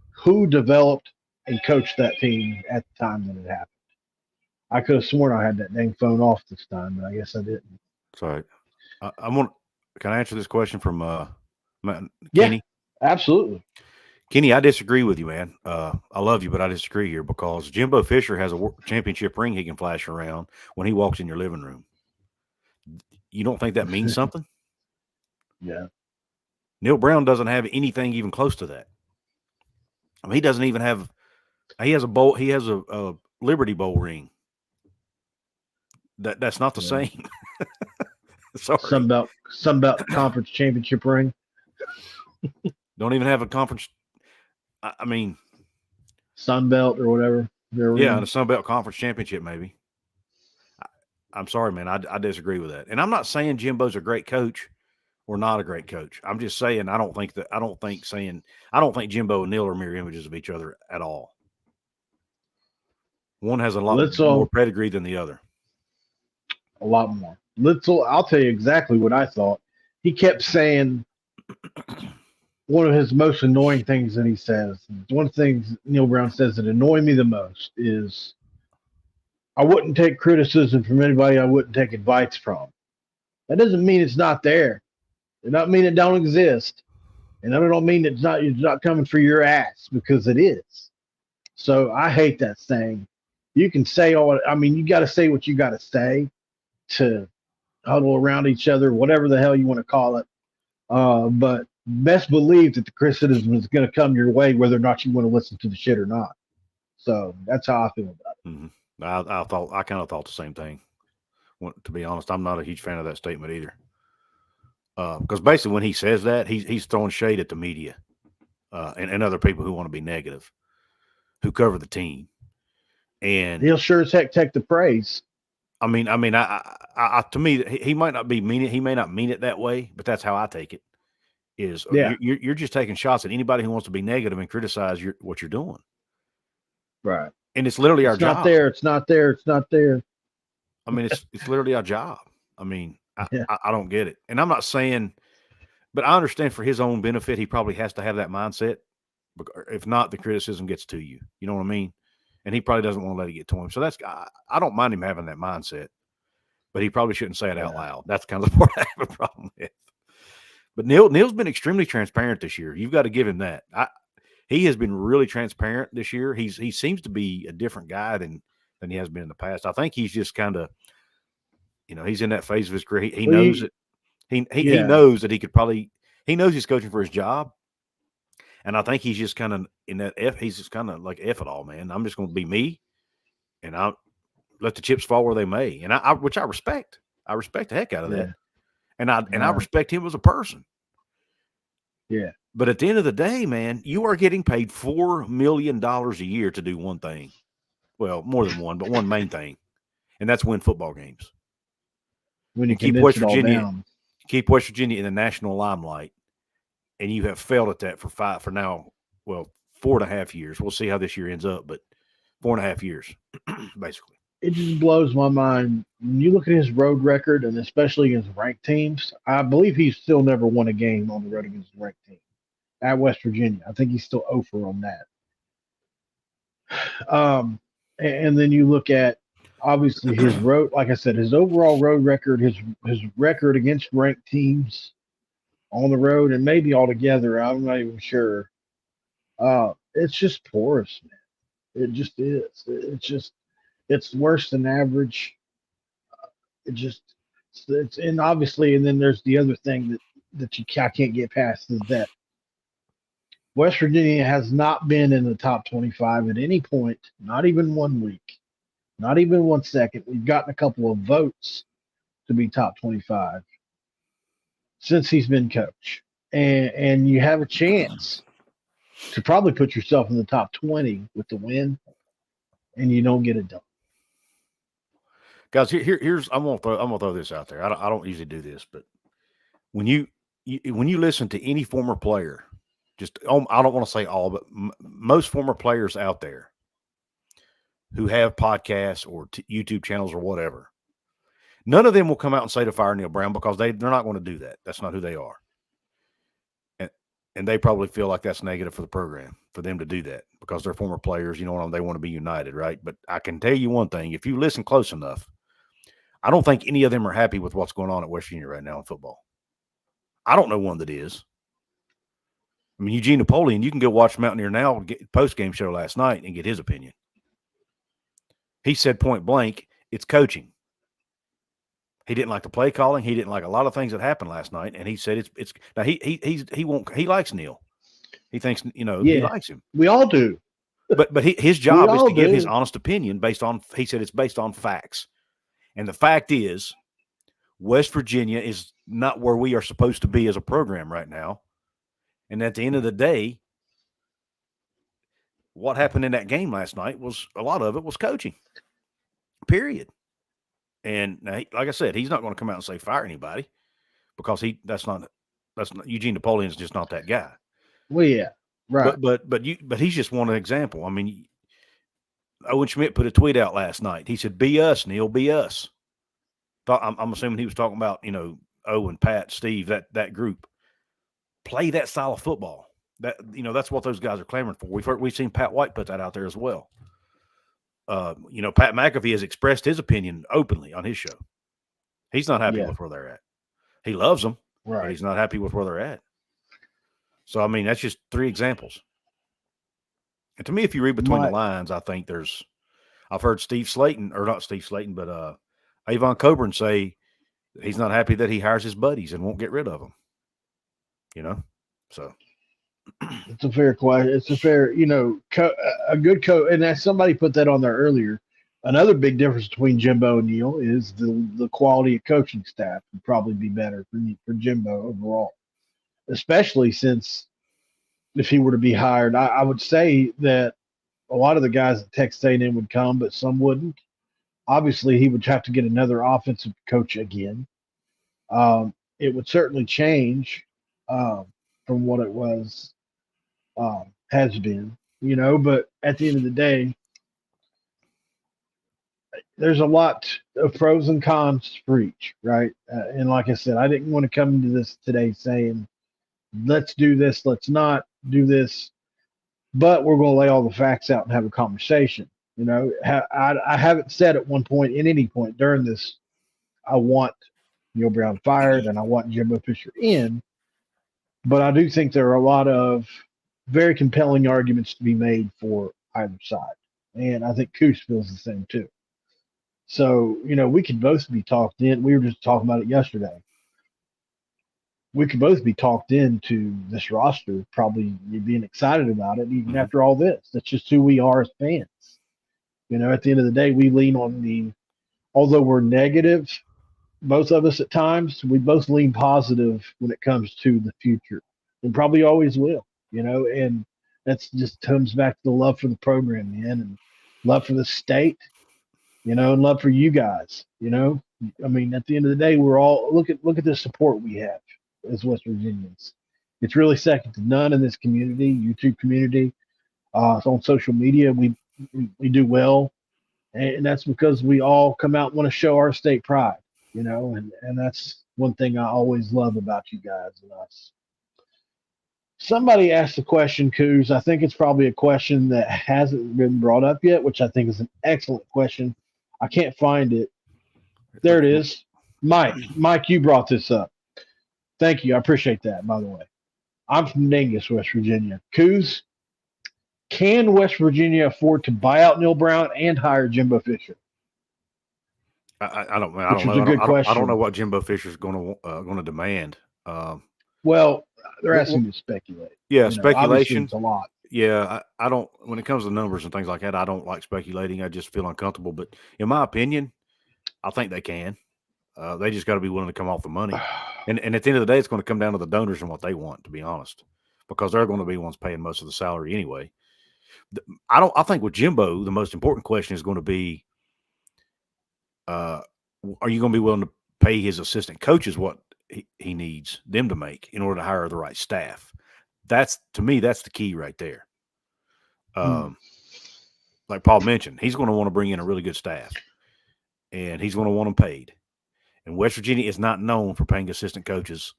who developed and coached that team at the time that it happened? I could have sworn I had that dang phone off this time, but I guess I didn't. Sorry. Can I answer this question from Kenny? Yeah, absolutely. Kenny, I disagree with you, man. I love you, but I disagree here because Jimbo Fisher has a championship ring he can flash around when he walks in your living room. You don't think that means something? Yeah. Neal Brown doesn't have anything even close to that. I mean, he doesn't even have. He has a bowl. He has a Liberty Bowl ring. That's not the same. Sorry. Sunbelt Conference Championship ring. Don't even have a conference. I mean, Sunbelt or whatever. Yeah, the Sunbelt Conference Championship, maybe. I'm sorry, man. I disagree with that. And I'm not saying Jimbo's a great coach or not a great coach. I'm just saying I don't think Jimbo and Neal are mirror images of each other at all. One has a lot more pedigree than the other. A lot more. I'll tell you exactly what I thought. He kept saying one of his most annoying things that he says. One of the things Neal Brown says that annoy me the most is, I wouldn't take criticism from anybody I wouldn't take advice from. That doesn't mean it's not there. It doesn't mean it don't exist. And that don't mean it's not coming for your ass, because it is. So I hate that saying. You can say you got to say what you got to say to huddle around each other, whatever the hell you want to call it. But best believe that the criticism is going to come your way, whether or not you want to listen to the shit or not. So that's how I feel about it. Mm-hmm. I kind of thought the same thing. To be honest, I'm not a huge fan of that statement either. Because basically when he says that, he's throwing shade at the media and other people who want to be negative, who cover the team. And he'll sure as heck take the praise. I mean, to me, he might not be mean it. He may not mean it that way, but that's how I take it. You're just taking shots at anybody who wants to be negative and criticize what you're doing. Right. And it's literally our job. It's not there. I mean, it's literally our job. I mean, I don't get it. And I'm not saying, but I understand for his own benefit, he probably has to have that mindset. If not, the criticism gets to you. You know what I mean? And he probably doesn't want to let it get to him. So I don't mind him having that mindset, but he probably shouldn't say it out loud. That's kind of the part I have a problem with. But Neal's been extremely transparent this year. You've got to give him that. He has been really transparent this year. He seems to be a different guy than he has been in the past. I think he's just kind of, he's in that phase of his career. He knows it. He knows that he knows he's coaching for his job. And I think he's just kind of in that he's just kind of like, F it all, man. I'm just going to be me, and I'll let the chips fall where they may. And which I respect. I respect the heck out of that. And I respect him as a person. Yeah. But at the end of the day, man, you are getting paid $4 million a year to do one thing. Well, more than one, but one main thing. And that's win football games. When you keep West Virginia in the national limelight. And you have failed at that for 4.5 years. We'll see how this year ends up, but 4.5 years, basically. It just blows my mind. When you look at his road record, and especially against ranked teams, I believe he's still never won a game on the road against a ranked team at West Virginia. I think he's still over on that. And then you look at obviously his road, like I said, his overall road record, his record against ranked teams on the road and maybe altogether, I'm not even sure. It's just porous, man. It just is. It's worse than average. It just it's and obviously, and then there's the other thing that I can't get past is that West Virginia has not been in the top 25 at any point, not even 1 week, not even 1 second. We've gotten a couple of votes to be top 25 since he's been coach. And you have a chance to probably put yourself in the top 20 with the win, and you don't get it done. Guys, here's I'm gonna throw this out there. I don't usually do this, but when you listen to any former player, I don't want to say all, but most former players out there who have podcasts or YouTube channels or whatever, none of them will come out and say to fire Neal Brown because they're not going to do that. That's not who they are. And they probably feel like that's negative for the program for them to do that because they're former players, they want to be united, right? But I can tell you one thing, if you listen close enough, I don't think any of them are happy with what's going on at West Virginia right now in football. I don't know one that is. I mean, Eugene Napoleon, you can go watch Mountaineer Now post-game show last night and get his opinion. He said point blank, it's coaching. He didn't like the play calling. He didn't like a lot of things that happened last night, and he said it's now he likes Neal. He thinks he likes him. We all do. But his job is to give his honest opinion based on, he said it's based on facts. And the fact is, West Virginia is not where we are supposed to be as a program right now. And at the end of the day, what happened in that game last night was a lot of it was coaching, period. And like I said, he's not going to come out and say fire anybody because that's not Eugene Napoleon's just not that guy. Well, yeah, right. But he's just one example. I mean, Owen Schmidt put a tweet out last night. He said, "Be us, Neal, be us." I'm assuming he was talking about Owen, Pat, Steve, that group. Play that style of football. That's what those guys are clamoring for. We've seen Pat White put that out there as well. Pat McAfee has expressed his opinion openly on his show. He's not happy with where they're at. He loves them, right? But he's not happy with where they're at. So, I mean, that's just 3 examples. And to me, if you read between the lines, I think I've heard Avon Coburn say he's not happy that he hires his buddies and won't get rid of them. So. It's a fair question. It's a fair, a good coach. And as somebody put that on there earlier, another big difference between Jimbo and Neal is the quality of coaching staff would probably be better for Jimbo overall, especially since if he were to be hired, I would say that a lot of the guys at Texas A&M would come, but some wouldn't. Obviously, he would have to get another offensive coach again. It would certainly change from what it was has been, but at the end of the day, there's a lot of pros and cons for each, right? And like I said, I didn't want to come into this today saying, let's do this, let's not do this, but we're going to lay all the facts out and have a conversation. I haven't said at one point, in any point during this, I want Neal Brown fired and I want Jimbo Fisher in, but I do think there are a lot of very compelling arguments to be made for either side. And I think Coos feels the same too. So, we could both be talked in. We were just talking about it yesterday. We could both be talked into this roster, probably being excited about it, even after all this. That's just who we are as fans. At the end of the day, we lean on although we're negative, both of us at times, we both lean positive when it comes to the future and probably always will, and that's just comes back to the love for the program, man, and love for the state, and love for you guys, I mean, at the end of the day, we're all look at the support we have as West Virginians. It's really second to none in this community, YouTube community, on social media. We do well, and that's because we all come out and want to show our state pride, and that's one thing I always love about you guys and us. Somebody asked the question, Coos. I think it's probably a question that hasn't been brought up yet, which I think is an excellent question. I can't find it. There it is. Mike, you brought this up. Thank you. I appreciate that, by the way. I'm from Dingus, West Virginia. Coos, can West Virginia afford to buy out Neal Brown and hire Jimbo Fisher? I don't know. I don't know what Jimbo Fisher's going to demand. Well, they're asking you to speculate. Yeah, speculation. It's a lot. Yeah, I don't. When it comes to numbers and things like that, I don't like speculating. I just feel uncomfortable. But in my opinion, I think they can. They just got to be willing to come off the money. And at the end of the day, it's going to come down to the donors and what they want, to be honest, because they're going to be the ones paying most of the salary anyway. I think with Jimbo, the most important question is going to be, are you going to be willing to pay his assistant coaches what he needs them to make in order to hire the right staff? To me, that's the key right there. Like Paul mentioned, he's going to want to bring in a really good staff, and he's going to want them paid. And West Virginia is not known for paying assistant coaches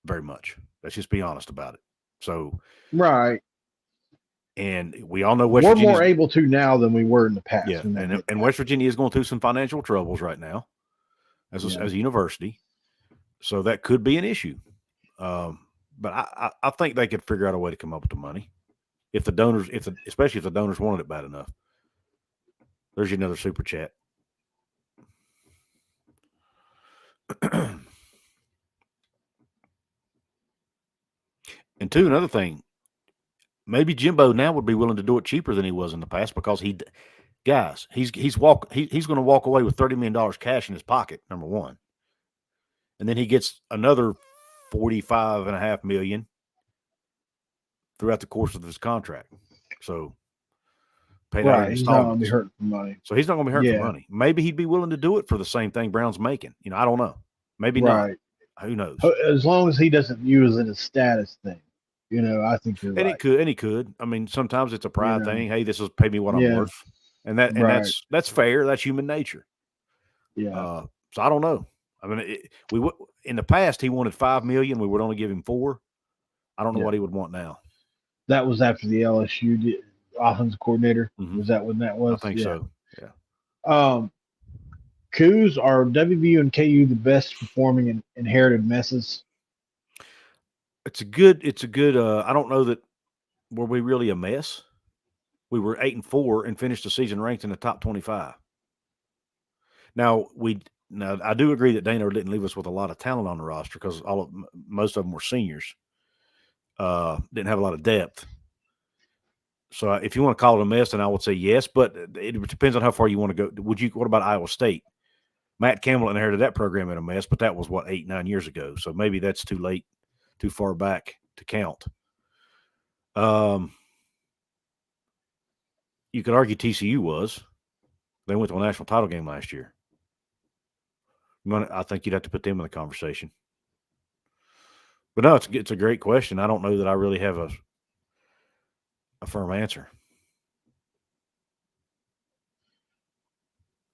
very much. Let's just be honest about it. So, right. And we all know we're more able to now than we were in the past. Yeah, and West Virginia is going through some financial troubles right now as a university. So that could be an issue. But I think they could figure out a way to come up with the money if the donors, especially if the donors wanted it bad enough. There's another super chat. And two, another thing, maybe Jimbo now would be willing to do it cheaper than he was in the past because he's going to walk away with $30 million cash in his pocket, number one. And then he gets another $45.5 million throughout the course of his contract. So paid out in installments. He's not going to be hurting for money. So he's not going to be hurting for money. Maybe he'd be willing to do it for the same thing Brown's making. I don't know. Maybe not. Who knows? As long as he doesn't use it as status thing. I think you're right. And he could. I mean, sometimes it's a pride thing. Hey, this is pay me what I'm worth. And that's fair. That's human nature. Yeah. So I don't know. I mean, in the past he wanted $5 million. We would only give him $4 million. I don't know what he would want now. That was after the LSU offensive coordinator. Mm-hmm. Was that when that was? I think so. Yeah. Coos, are WVU and KU the best performing and inherited messes? It's a good. I don't know that were we really a mess. We were 8-4 and finished the season ranked in the top 25. Now I do agree that Dano didn't leave us with a lot of talent on the roster because most of them were seniors. Didn't have a lot of depth. So if you want to call it a mess, then I would say yes, but it depends on how far you want to go. What about Iowa State? Matt Campbell inherited that program in a mess, but that was 8-9 years ago. So maybe that's too late, too far back to count. You could argue TCU was. They went to a national title game last year. I think you'd have to put them in the conversation. But no, it's a great question. I don't know that I really have a firm answer.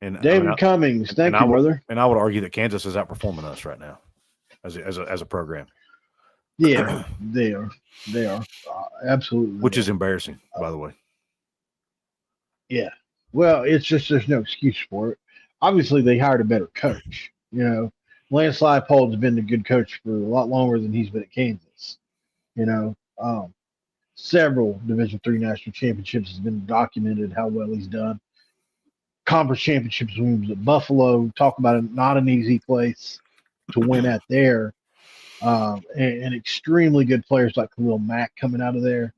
And David Cummings, thank you, brother. And I would argue that Kansas is outperforming us right now as a program. Yeah, they are. They are absolutely. Which is embarrassing, by the way. Yeah. Well, it's just there's no excuse for it. Obviously, they hired a better coach. Lance Leipold's been a good coach for a lot longer than he's been at Kansas. Several Division III national championships has been documented how well he's done. Conference championships when he was at Buffalo. Talk about it, not an easy place to win at there. And extremely good players like Khalil Mack coming out of there.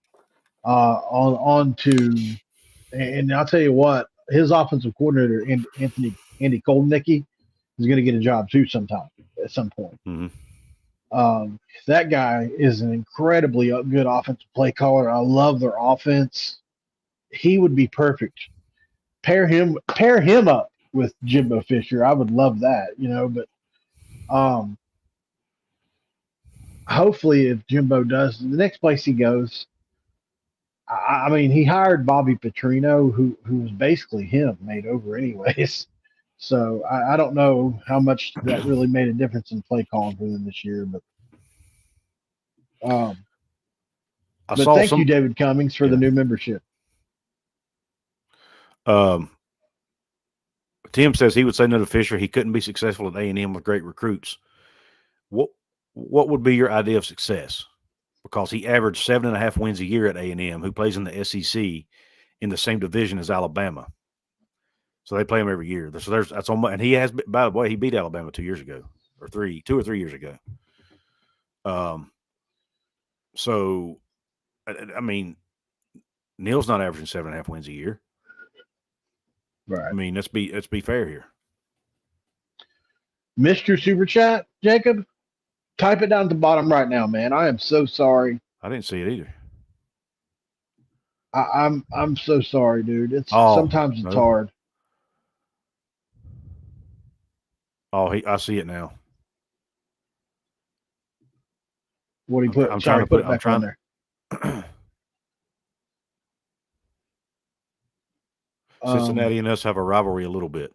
And I'll tell you what, his offensive coordinator, Andy Kolnicki, is going to get a job too at some point. Mm-hmm. That guy is an incredibly good offensive play caller. I love their offense. He would be perfect. Pair him up with Jimbo Fisher. I would love that, but hopefully if Jimbo does, the next place he goes, I mean, he hired Bobby Petrino, who was basically him made over anyways. So I don't know how much that really made a difference in play calling for them this year, but thank you, David Cummings, for the new membership. Tim says he would say no to Fisher. He couldn't be successful at A&M with great recruits. What would be your idea of success? Because he averaged 7.5 wins a year at A&M, who plays in the SEC in the same division as Alabama. So they play him every year. So that's on. And he has, by the way, he beat Alabama 2 years ago, or 2 or 3 years ago. So, I mean, Neal's not averaging 7.5 wins a year. Right. I mean, let's be fair here. Mr. Super Chat, Jacob, type it down at the bottom right now, man. I am so sorry. I didn't see it either. I'm so sorry, dude. Sometimes it's hard. Oh, I see it now. What he put? I'm trying to put it back on there. Cincinnati and us have a rivalry a little bit.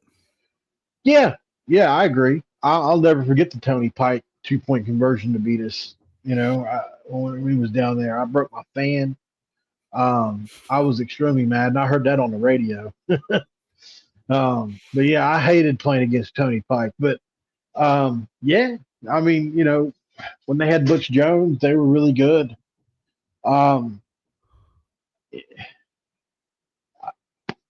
Yeah, I agree. I'll never forget the Tony Pike 2-point conversion to beat us. When he was down there, I broke my fan. I was extremely mad, and I heard that on the radio. But yeah, I hated playing against Tony Pike. But yeah, I mean, when they had Butch Jones, they were really good.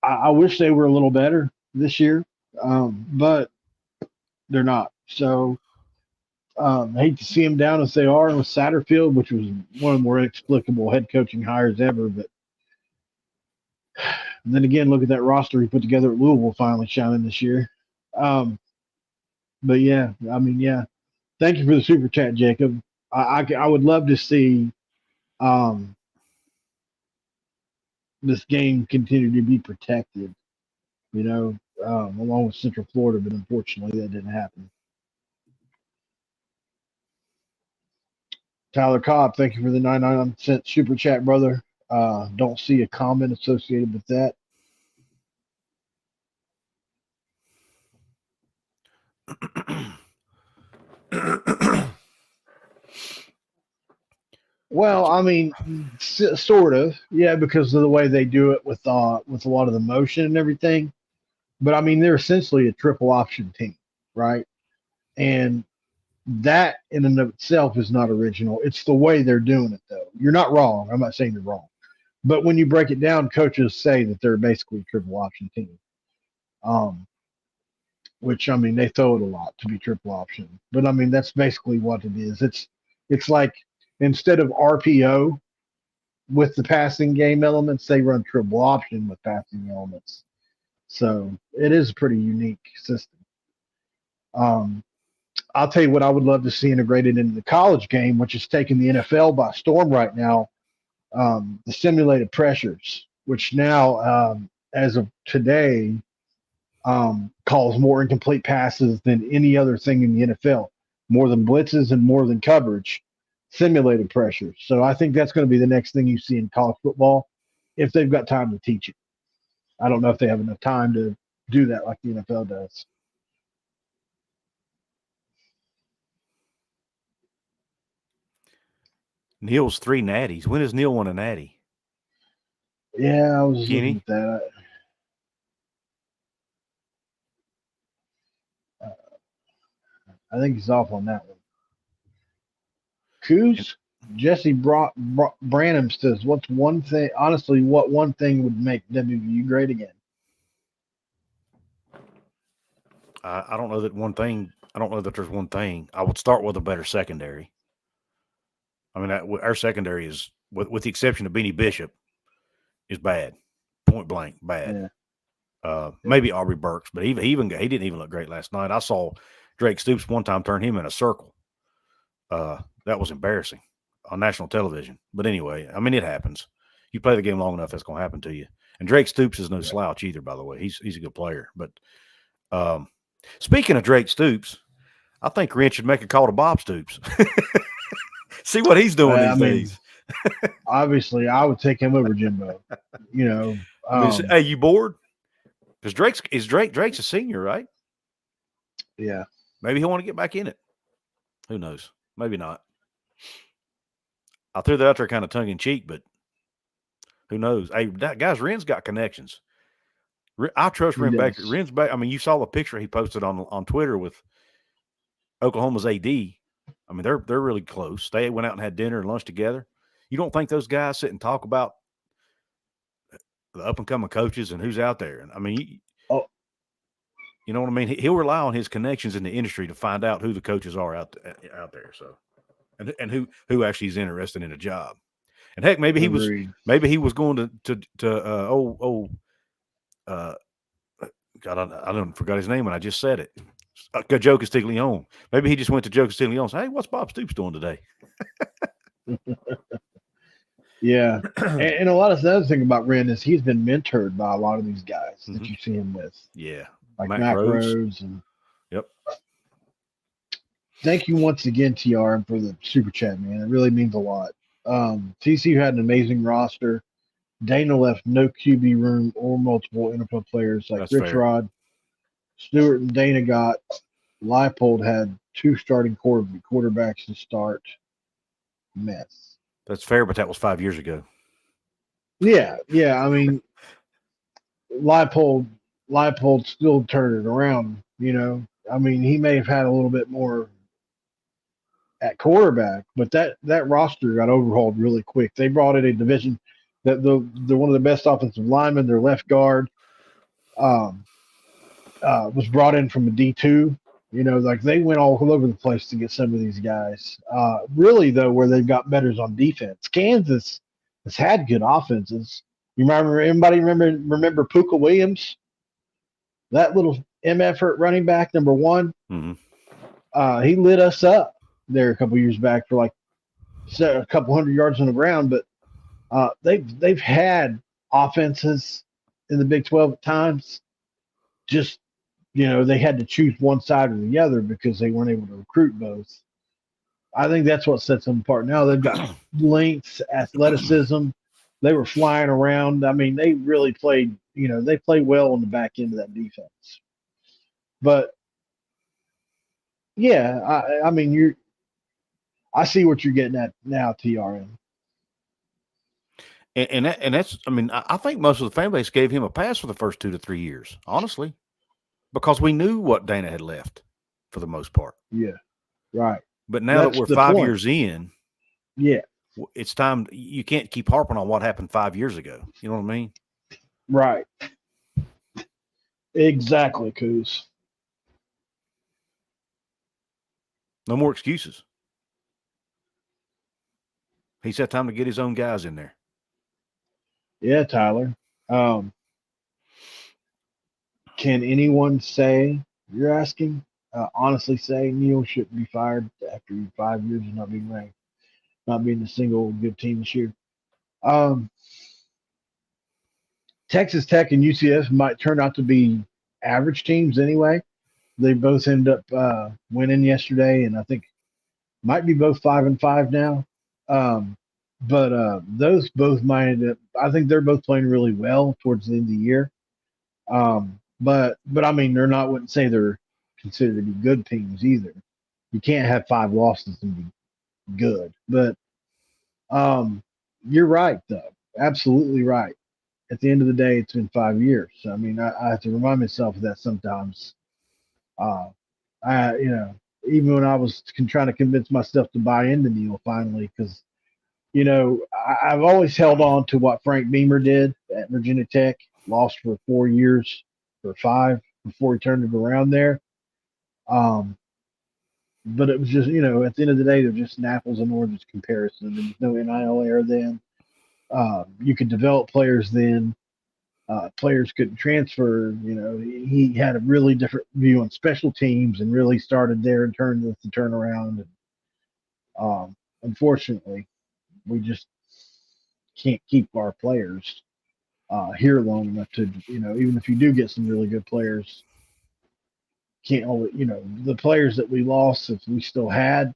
I wish they were a little better this year, but they're not. So I hate to see them down as they are with Satterfield, which was one of the more inexplicable head coaching hires ever. But then again, look at that roster he put together at Louisville finally shining this year. But yeah, I mean, yeah. Thank you for the super chat, Jacob. I would love to see this game continue to be protected, along with Central Florida, but unfortunately that didn't happen. Tyler Cobb, thank you for the 99-cent super chat, brother. Don't see a comment associated with that. Well, I mean, sort of, yeah, because of the way they do it with a lot of the motion and everything. But I mean, they're essentially a triple option team, right? And that in and of itself is not original. It's the way they're doing it, though. You're not wrong. I'm not saying you're wrong. But when you break it down, coaches say that they're basically a triple option team. Which, I mean, they throw it a lot to be triple option. But I mean, that's basically what it is. It's like instead of RPO with the passing game elements, they run triple option with passing elements. So it is a pretty unique system. I'll tell you what I would love to see integrated into the college game, which is taking the NFL by storm right now. The simulated pressures, which now, as of today, calls more incomplete passes than any other thing in the NFL, more than blitzes and more than coverage, simulated pressures. So I think that's going to be the next thing you see in college football if they've got time to teach it. I don't know if they have enough time to do that like the NFL does. Neal's 3 natties. When has Neal won a natty? Yeah, I was looking at that. I think he's off on that one. Coos, Jesse Branham says, "What's one thing? Honestly, what one thing would make WVU great again?" I don't know that one thing. I don't know that there's one thing. I would start with a better secondary. I mean, our secondary is, with the exception of Beanie Bishop, is bad, point blank bad. Yeah. Maybe Aubrey Burks, but he didn't even look great last night. I saw Drake Stoops one time turn him in a circle. That was embarrassing on national television. But anyway, I mean, it happens. You play the game long enough, that's going to happen to you. And Drake Stoops is no slouch either, by the way. He's a good player. But speaking of Drake Stoops, I think Wren should make a call to Bob Stoops. See what he's doing these days. Obviously, I would take him over Jimbo. Hey, you bored? Because Drake's a senior, right? Yeah. Maybe he'll want to get back in it. Who knows? Maybe not. I threw that out there kind of tongue in cheek, but who knows? Hey, guys, Wren's got connections. I trust He Ren Baker. does. Ren's back. I mean, you saw the picture he posted on Twitter with Oklahoma's AD. I mean, they're really close. They went out and had dinner and lunch together. You don't think those guys sit and talk about the up and coming coaches and who's out there? And I mean, Oh, you know what I mean? He'll rely on his connections in the industry to find out who the coaches are out there. So, and who actually is interested in a job. And heck, maybe he was going to God, I don't forgot his name when I just said it. Joe Castiglione. Maybe he just went to Joe Castiglione and said, "Hey, what's Bob Stoops doing today?" Yeah. And a lot of the other thing about Ren is he's been mentored by a lot of these guys that you see him with. Yeah. Like Mac Rose. And yep. Thank you once again, TR, for the super chat, man. It really means a lot. TCU had an amazing roster. Dana left no QB room or multiple NFL players like That's Rich fair. Rod. Stewart and Dana got. Leipold had 2 starting quarterbacks to start. Mess. That's fair, but that was 5 years ago. Yeah. I mean, Leipold still turned it around. I mean, he may have had a little bit more at quarterback, but that roster got overhauled really quick. They brought in a division that the one of the best offensive linemen, their left guard, was brought in from a D2. Like they went all over the place to get some of these guys. Really, though, where they've got better is on defense. Kansas has had good offenses. You remember Puka Williams? That little MF running back, number 1. Mm-hmm. He lit us up there a couple years back for like a couple hundred yards on the ground. But they've had offenses in the Big 12 at times. Just they had to choose one side or the other because they weren't able to recruit both. I think that's what sets them apart. Now they've got length, athleticism. They were flying around. I mean, they really played. They played well on the back end of that defense. But yeah, I mean, I see what you're getting at now, TRN. And that's. I mean, I think most of the fan base gave him a pass for the first 2 to 3 years, honestly, because we knew what Dana had left for the most part. Yeah, right. But now that we're 5 years in, yeah, it's time. You can't keep harping on what happened 5 years ago. You know what I mean? Right. Exactly, Coos. No more excuses. He's had time to get his own guys in there. Yeah, Tyler. Can anyone say, you're asking, honestly say Neal shouldn't be fired after 5 years of not being ranked, not being a single good team this year? Texas Tech and UCF might turn out to be average teams anyway. They both end up winning yesterday, and I think might be both 5-5 now. But those both might end up. I think they're both playing really well towards the end of the year. But I mean, they're not. Wouldn't say they're considered to be good teams either. You can't have 5 losses and be good. But you're right, though. Absolutely right. At the end of the day, it's been 5 years. I mean, I have to remind myself of that sometimes. Even when I was trying to convince myself to buy into Neal finally, because I've always held on to what Frank Beamer did at Virginia Tech, lost for 4 years or 5 before he turned it around there. But it was just, at the end of the day, they're just an apples and oranges comparison. There was no NIL era then. You could develop players then. Players couldn't transfer. He had a really different view on special teams and really started there and turned with the turnaround. And unfortunately, we just can't keep our players here long enough to, even if you do get some really good players, can't always, the players that we lost, if we still had,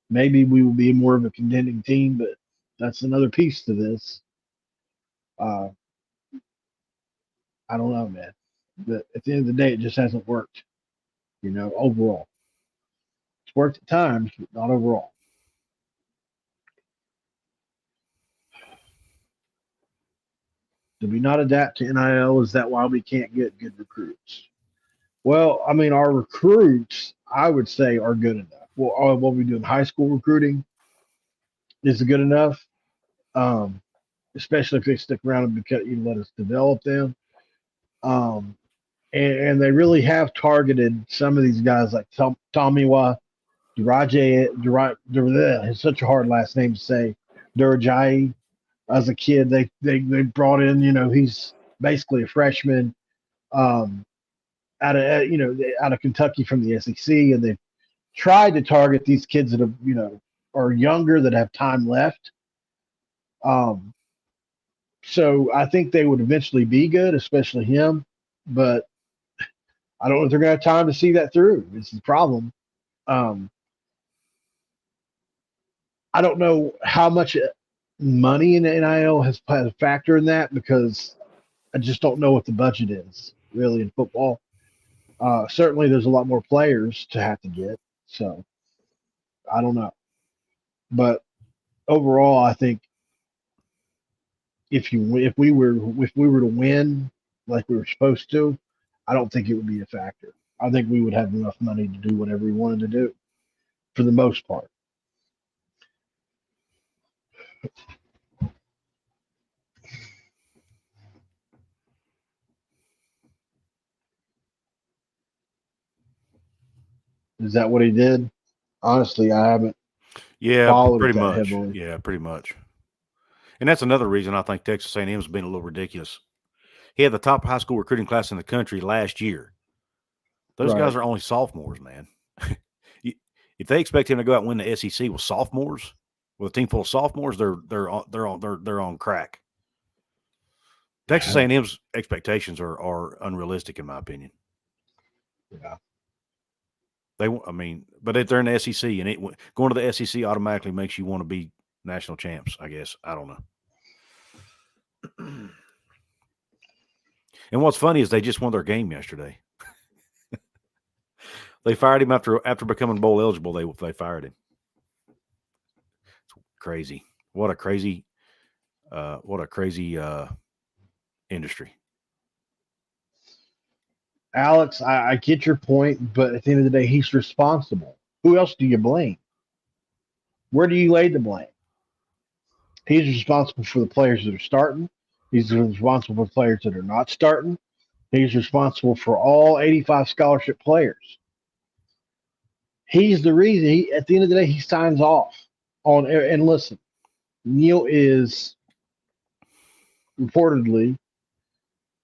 maybe we would be more of a contending team, but that's another piece to this. I don't know, man. But at the end of the day, it just hasn't worked, overall. It's worked at times, but not overall. Did we not adapt to NIL? Is that why we can't get good recruits? Well, I mean, our recruits, I would say, are good enough. Well, what we do in high school recruiting is good enough, um, especially if they stick around and because you let us develop them. Um, and they really have targeted some of these guys like Tomiwa, it's such a hard last name to say, Durajai. As a kid, they brought in, he's basically a freshman um, out of Kentucky from the SEC, and they've tried to target these kids that are younger that have time left. Um, so I think they would eventually be good, especially him, but I don't know if they're going to have time to see that through. It's the problem. Um, I don't know how much money in the NIL has played a factor in that because I just don't know what the budget is really in football. Certainly, there's a lot more players to have to get, so I don't know. But overall, I think if we were to win like we were supposed to, I don't think it would be a factor. I think we would have enough money to do whatever we wanted to do for the most part. Is that what he did? Honestly, I haven't Yeah, followed it pretty that much. heavily. Yeah, pretty much. And that's another reason I think Texas A&M's been a little ridiculous. He had the top high school recruiting class in the country last year. Those Right. guys are only sophomores, man. If they expect him to go out and win the SEC with sophomores, with a team full of sophomores, they're on crack. Texas A&M's expectations are unrealistic in my opinion. Yeah. But if they're in the SEC and going to the SEC automatically makes you want to be national champs, I guess. I don't know. And what's funny is they just won their game yesterday. They fired him after becoming bowl eligible. They fired him. It's crazy. What a crazy industry. Alex, I get your point, but at the end of the day, he's responsible. Who else do you blame? Where do you lay the blame? He's responsible for the players that are starting. He's responsible for players that are not starting. He's responsible for all 85 scholarship players. He's the reason. At the end of the day, he signs off on. And listen, Neal is reportedly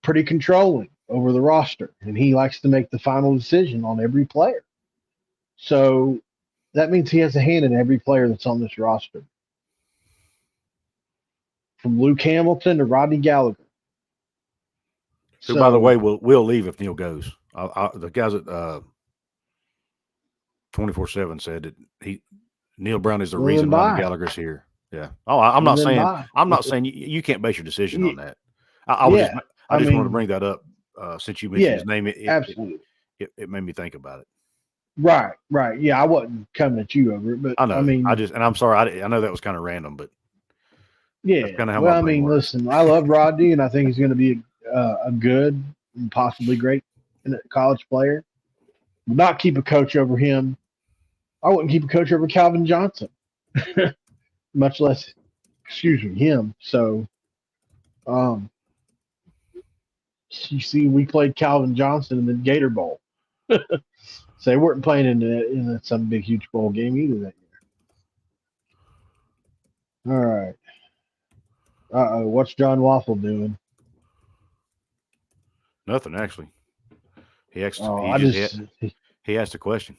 pretty controlling over the roster, and he likes to make the final decision on every player. So that means he has a hand in every player that's on this roster, from Luke Hamilton to Rodney Gallagher. Who, by the way, will leave if Neal goes. The guys at 24/7 said that Neal Brown is the reason Rodney Gallagher's here. Yeah. Oh, I'm not saying you can't base your decision on that. I just wanted to bring that up since you mentioned his name. Absolutely. It made me think about it. Right. Yeah, I wasn't coming at you over it, but I know. And I'm sorry. I know that was kind of random, but yeah. That's kind of how my brain works. Listen, I love Rodney, and I think he's going to be a good and possibly great college player. Would not keep a coach over him. I wouldn't keep a coach over Calvin Johnson, much less, him. So, you see, we played Calvin Johnson in the Gator Bowl. So they weren't playing in some big, huge bowl game either that year. All right. What's John Waffle doing? Nothing, actually. He asked. He asked a question.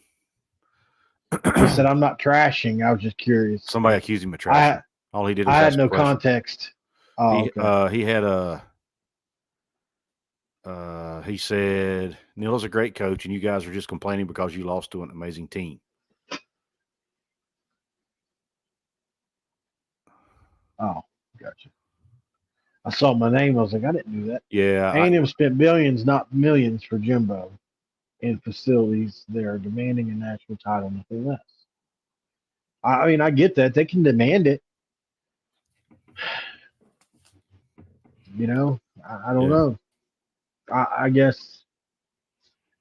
He said, "I'm not trashing. I was just curious." Somebody accused him of trashing. All he did was I ask had no a question. context. Oh, okay. He had he said, Neal is a great coach, and you guys are just complaining because you lost to an amazing team. Oh, gotcha. I saw my name. I was like, I didn't do that. Yeah. A&M spent billions, not millions, for Jimbo in facilities. They're demanding a national title, nothing less. I mean, I get that. They can demand it. I don't know. I guess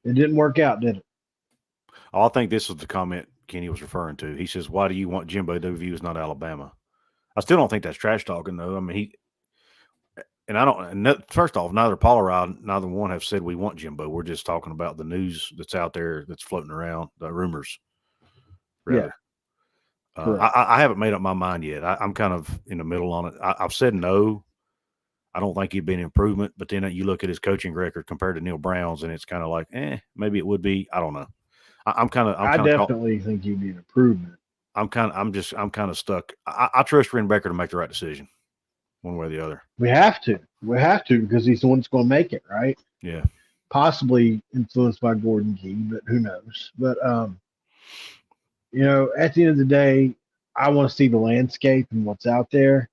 it didn't work out, did it? Oh, I think this was the comment Kenny was referring to. He says, "Why do you want Jimbo? WVU is not Alabama." I still don't think that's trash talking, though. I mean, I don't. And first off, neither Paul or I, neither one have said we want Jimbo. We're just talking about the news that's out there, that's floating around, the rumors, rather. Yeah, correct. I haven't made up my mind yet. I'm kind of in the middle on it. I've said no. I don't think he'd be an improvement, but then you look at his coaching record compared to Neal Brown's, and it's kind of like, maybe it would be. I don't know. I'm kind I of, definitely think he'd be an improvement. I'm kind of stuck. I trust Ren Becker to make the right decision, one way or the other. We have to. We have to because he's the one that's going to make it, right? Yeah. Possibly influenced by Gordon Key, but who knows? But at the end of the day, I want to see the landscape and what's out there.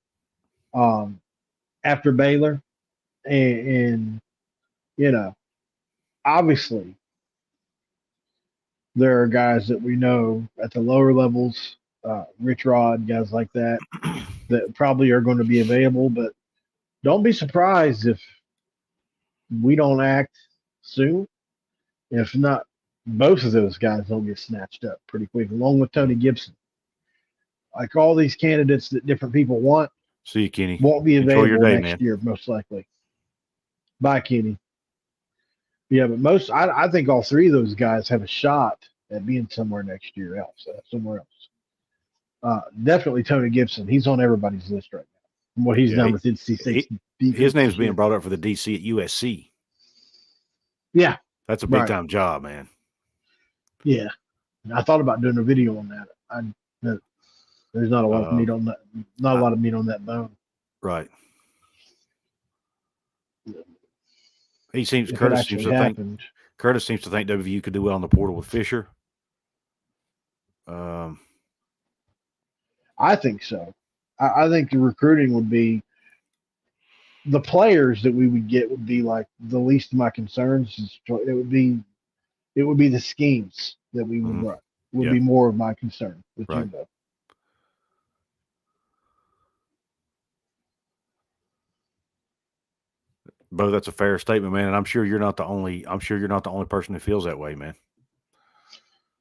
After Baylor, and obviously there are guys that we know at the lower levels, Rich Rod, guys like that, that probably are going to be available. But don't be surprised if we don't act soon. If not, both of those guys don't get snatched up pretty quick, along with Tony Gibson. Like all these candidates that different people want See you, Kenny. won't be Enjoy your available day, next man. year, most likely. Bye, Kenny. Yeah, but I think all three of those guys have a shot at being somewhere next year else, somewhere else. Definitely Tony Gibson. He's on everybody's list right now. From what he's done with NC State. His name's being brought up for the DC at USC. Yeah. That's a big time job, man. Yeah. I thought about doing a video on that. There's not a lot of meat on that. Not a lot of meat on that bone. Right. Curtis seems to think WVU could do well on the portal with Fisher. I think so. I think the recruiting would be the players that we would get would be like the least of my concerns. It would be the schemes that we would run would be more of my concern with Jimbo. Bo, that's a fair statement, man. And I'm sure you're not the only person who feels that way, man.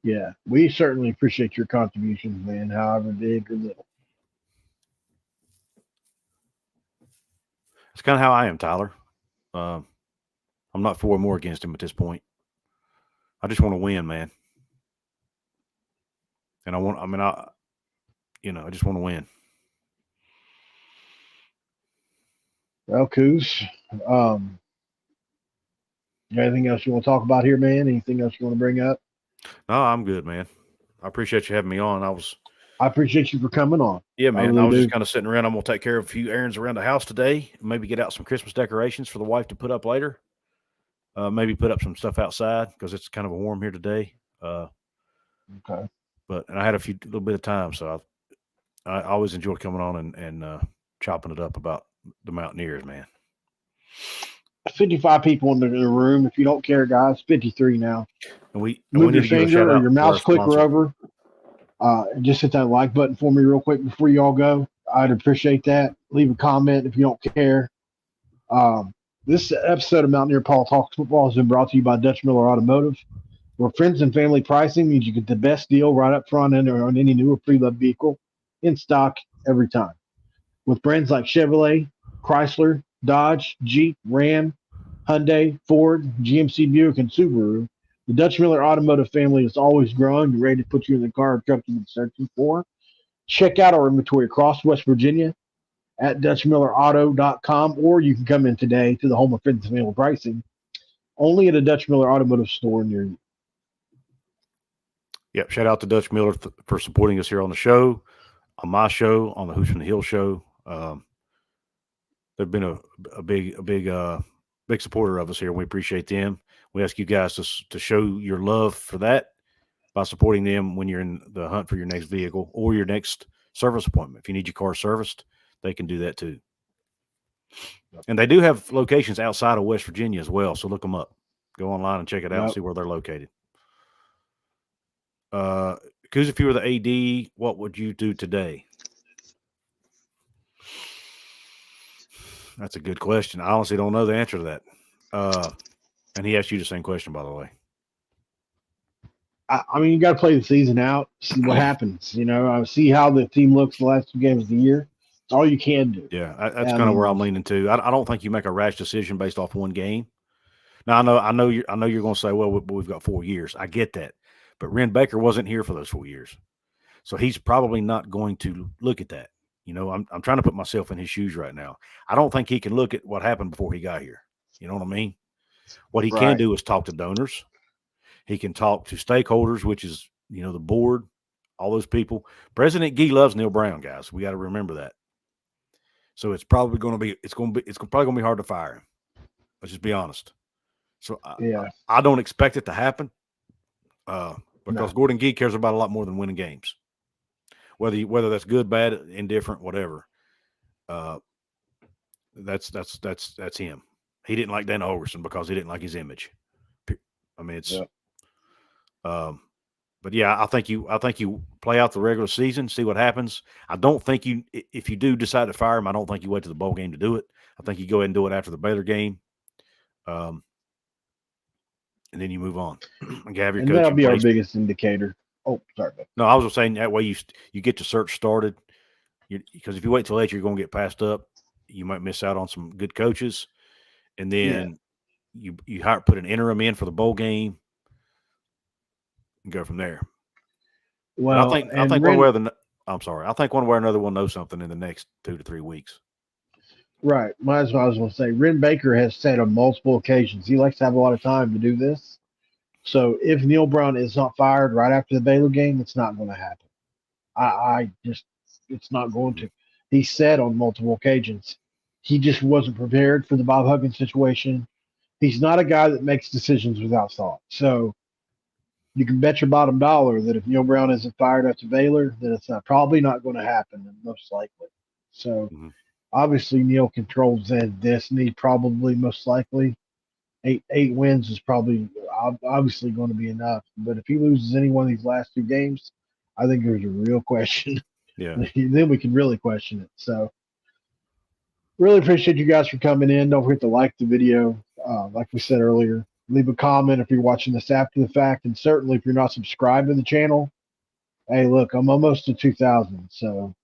Yeah, we certainly appreciate your contributions, man, however big or little. It's kind of how I am, Tyler. I'm not for or more against him at this point. I just want to win, man. And I just want to win. Well, Coos, anything else you want to talk about here, man? Anything else you want to bring up? No, I'm good, man. I appreciate you having me on. I appreciate you for coming on. Yeah, man. I was just kind of sitting around. I'm going to take care of a few errands around the house today. Maybe get out some Christmas decorations for the wife to put up later. Maybe put up some stuff outside because it's kind of warm here today. Okay. And I had a little bit of time, so I always enjoy coming on and chopping it up about the Mountaineers, man. 55 people in the room. If you don't care, guys, 53 now. And we move need your to give a finger shout or out your mouse clicker over. Just hit that like button for me real quick before you all go. I'd appreciate that. Leave a comment if you don't care. This episode of Mountaineer Paul Talks Football has been brought to you by Dutch Miller Automotive, where friends and family pricing means you get the best deal right up front and on any new or pre-loved vehicle in stock every time. With brands like Chevrolet, Chrysler, Dodge, Jeep, Ram, Hyundai, Ford, GMC, Buick, and Subaru, the Dutch Miller Automotive family is always growing and ready to put you in the car or truck you've been searching for. Check out our inventory across West Virginia at DutchMillerAuto.com, or you can come in today to the home of friends and family pricing, only at a Dutch Miller Automotive store near you. Yep. Shout out to Dutch Miller for supporting us here on the show, on my show, on the Hoops from the Hill show. They've been a big supporter of us here, and we appreciate them. We ask you guys to show your love for that by supporting them when you're in the hunt for your next vehicle or your next service appointment. If you need your car serviced, they can do that too. And they do have locations outside of West Virginia as well, so look them up. Go online and check it out and see where they're located. Because if you were the AD, what would you do today? That's a good question. I honestly don't know the answer to that. And he asked you the same question, by the way. I mean, you got to play the season out, see what happens. See how the team looks the last 2 games of the year. It's all you can do. Yeah, that's kind of where I'm leaning to. I don't think you make a rash decision based off one game. Now I know you're going to say, well, we've got 4 years. I get that, but Ren Baker wasn't here for those 4 years, so he's probably not going to look at that. I'm trying to put myself in his shoes right now. I don't think he can look at what happened before he got here. You know what I mean? What he can do is talk to donors. He can talk to stakeholders, which is, the board, all those people. President Gee loves Neal Brown, guys. We got to remember that. So it's probably going to be hard to fire him. Let's just be honest. So I don't expect it to happen because Gordon Gee cares about a lot more than winning games. Whether that's good, bad, indifferent, whatever. That's him. He didn't like Dana Holgorsen because he didn't like his image. I mean, it's. Yeah. But yeah, I think you play out the regular season, see what happens. I don't think if you do decide to fire him, I don't think you wait to the bowl game to do it. I think you go ahead and do it after the Baylor game, and then you move on. And that'll be our biggest indicator. Oh, sorry. No, I was just saying that way you get the search started. Because if you wait till later, you're going to get passed up. You might miss out on some good coaches, and then you put an interim in for the bowl game. And go from there. Well, I think one way or the I'm sorry. I think one way or another we'll know something in the next 2 to 3 weeks. Right. Might as well. I was going to say, Ren Baker has said on multiple occasions he likes to have a lot of time to do this. So if Neal Brown is not fired right after the Baylor game, it's not going to happen. It's not going to. He said on multiple occasions he just wasn't prepared for the Bob Huggins situation. He's not a guy that makes decisions without thought. So you can bet your bottom dollar that if Neal Brown isn't fired after Baylor, then it's probably not going to happen, and most likely. So obviously Neal controls that destiny. Probably, most likely, eight wins is probably obviously going to be enough. But if he loses any one of these last 2 games, I think there's a real question. Yeah. Then we can really question it. So really appreciate you guys for coming in. Don't forget to like the video. Like we said earlier, leave a comment if you're watching this after the fact. And certainly if you're not subscribed to the channel, hey, look, I'm almost to 2,000. So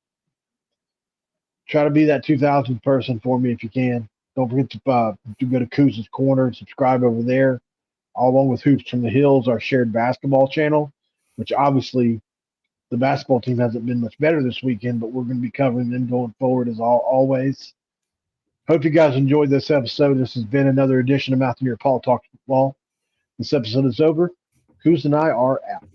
try to be that 2,000 person for me if you can. Don't forget to go to Kuz's Corner and subscribe over there, along with Hoops from the Hills, our shared basketball channel, which obviously the basketball team hasn't been much better this weekend, but we're going to be covering them going forward as always. Hope you guys enjoyed this episode. This has been another edition of Mountaineer Paul Talks Football. This episode is over. Kuz and I are out.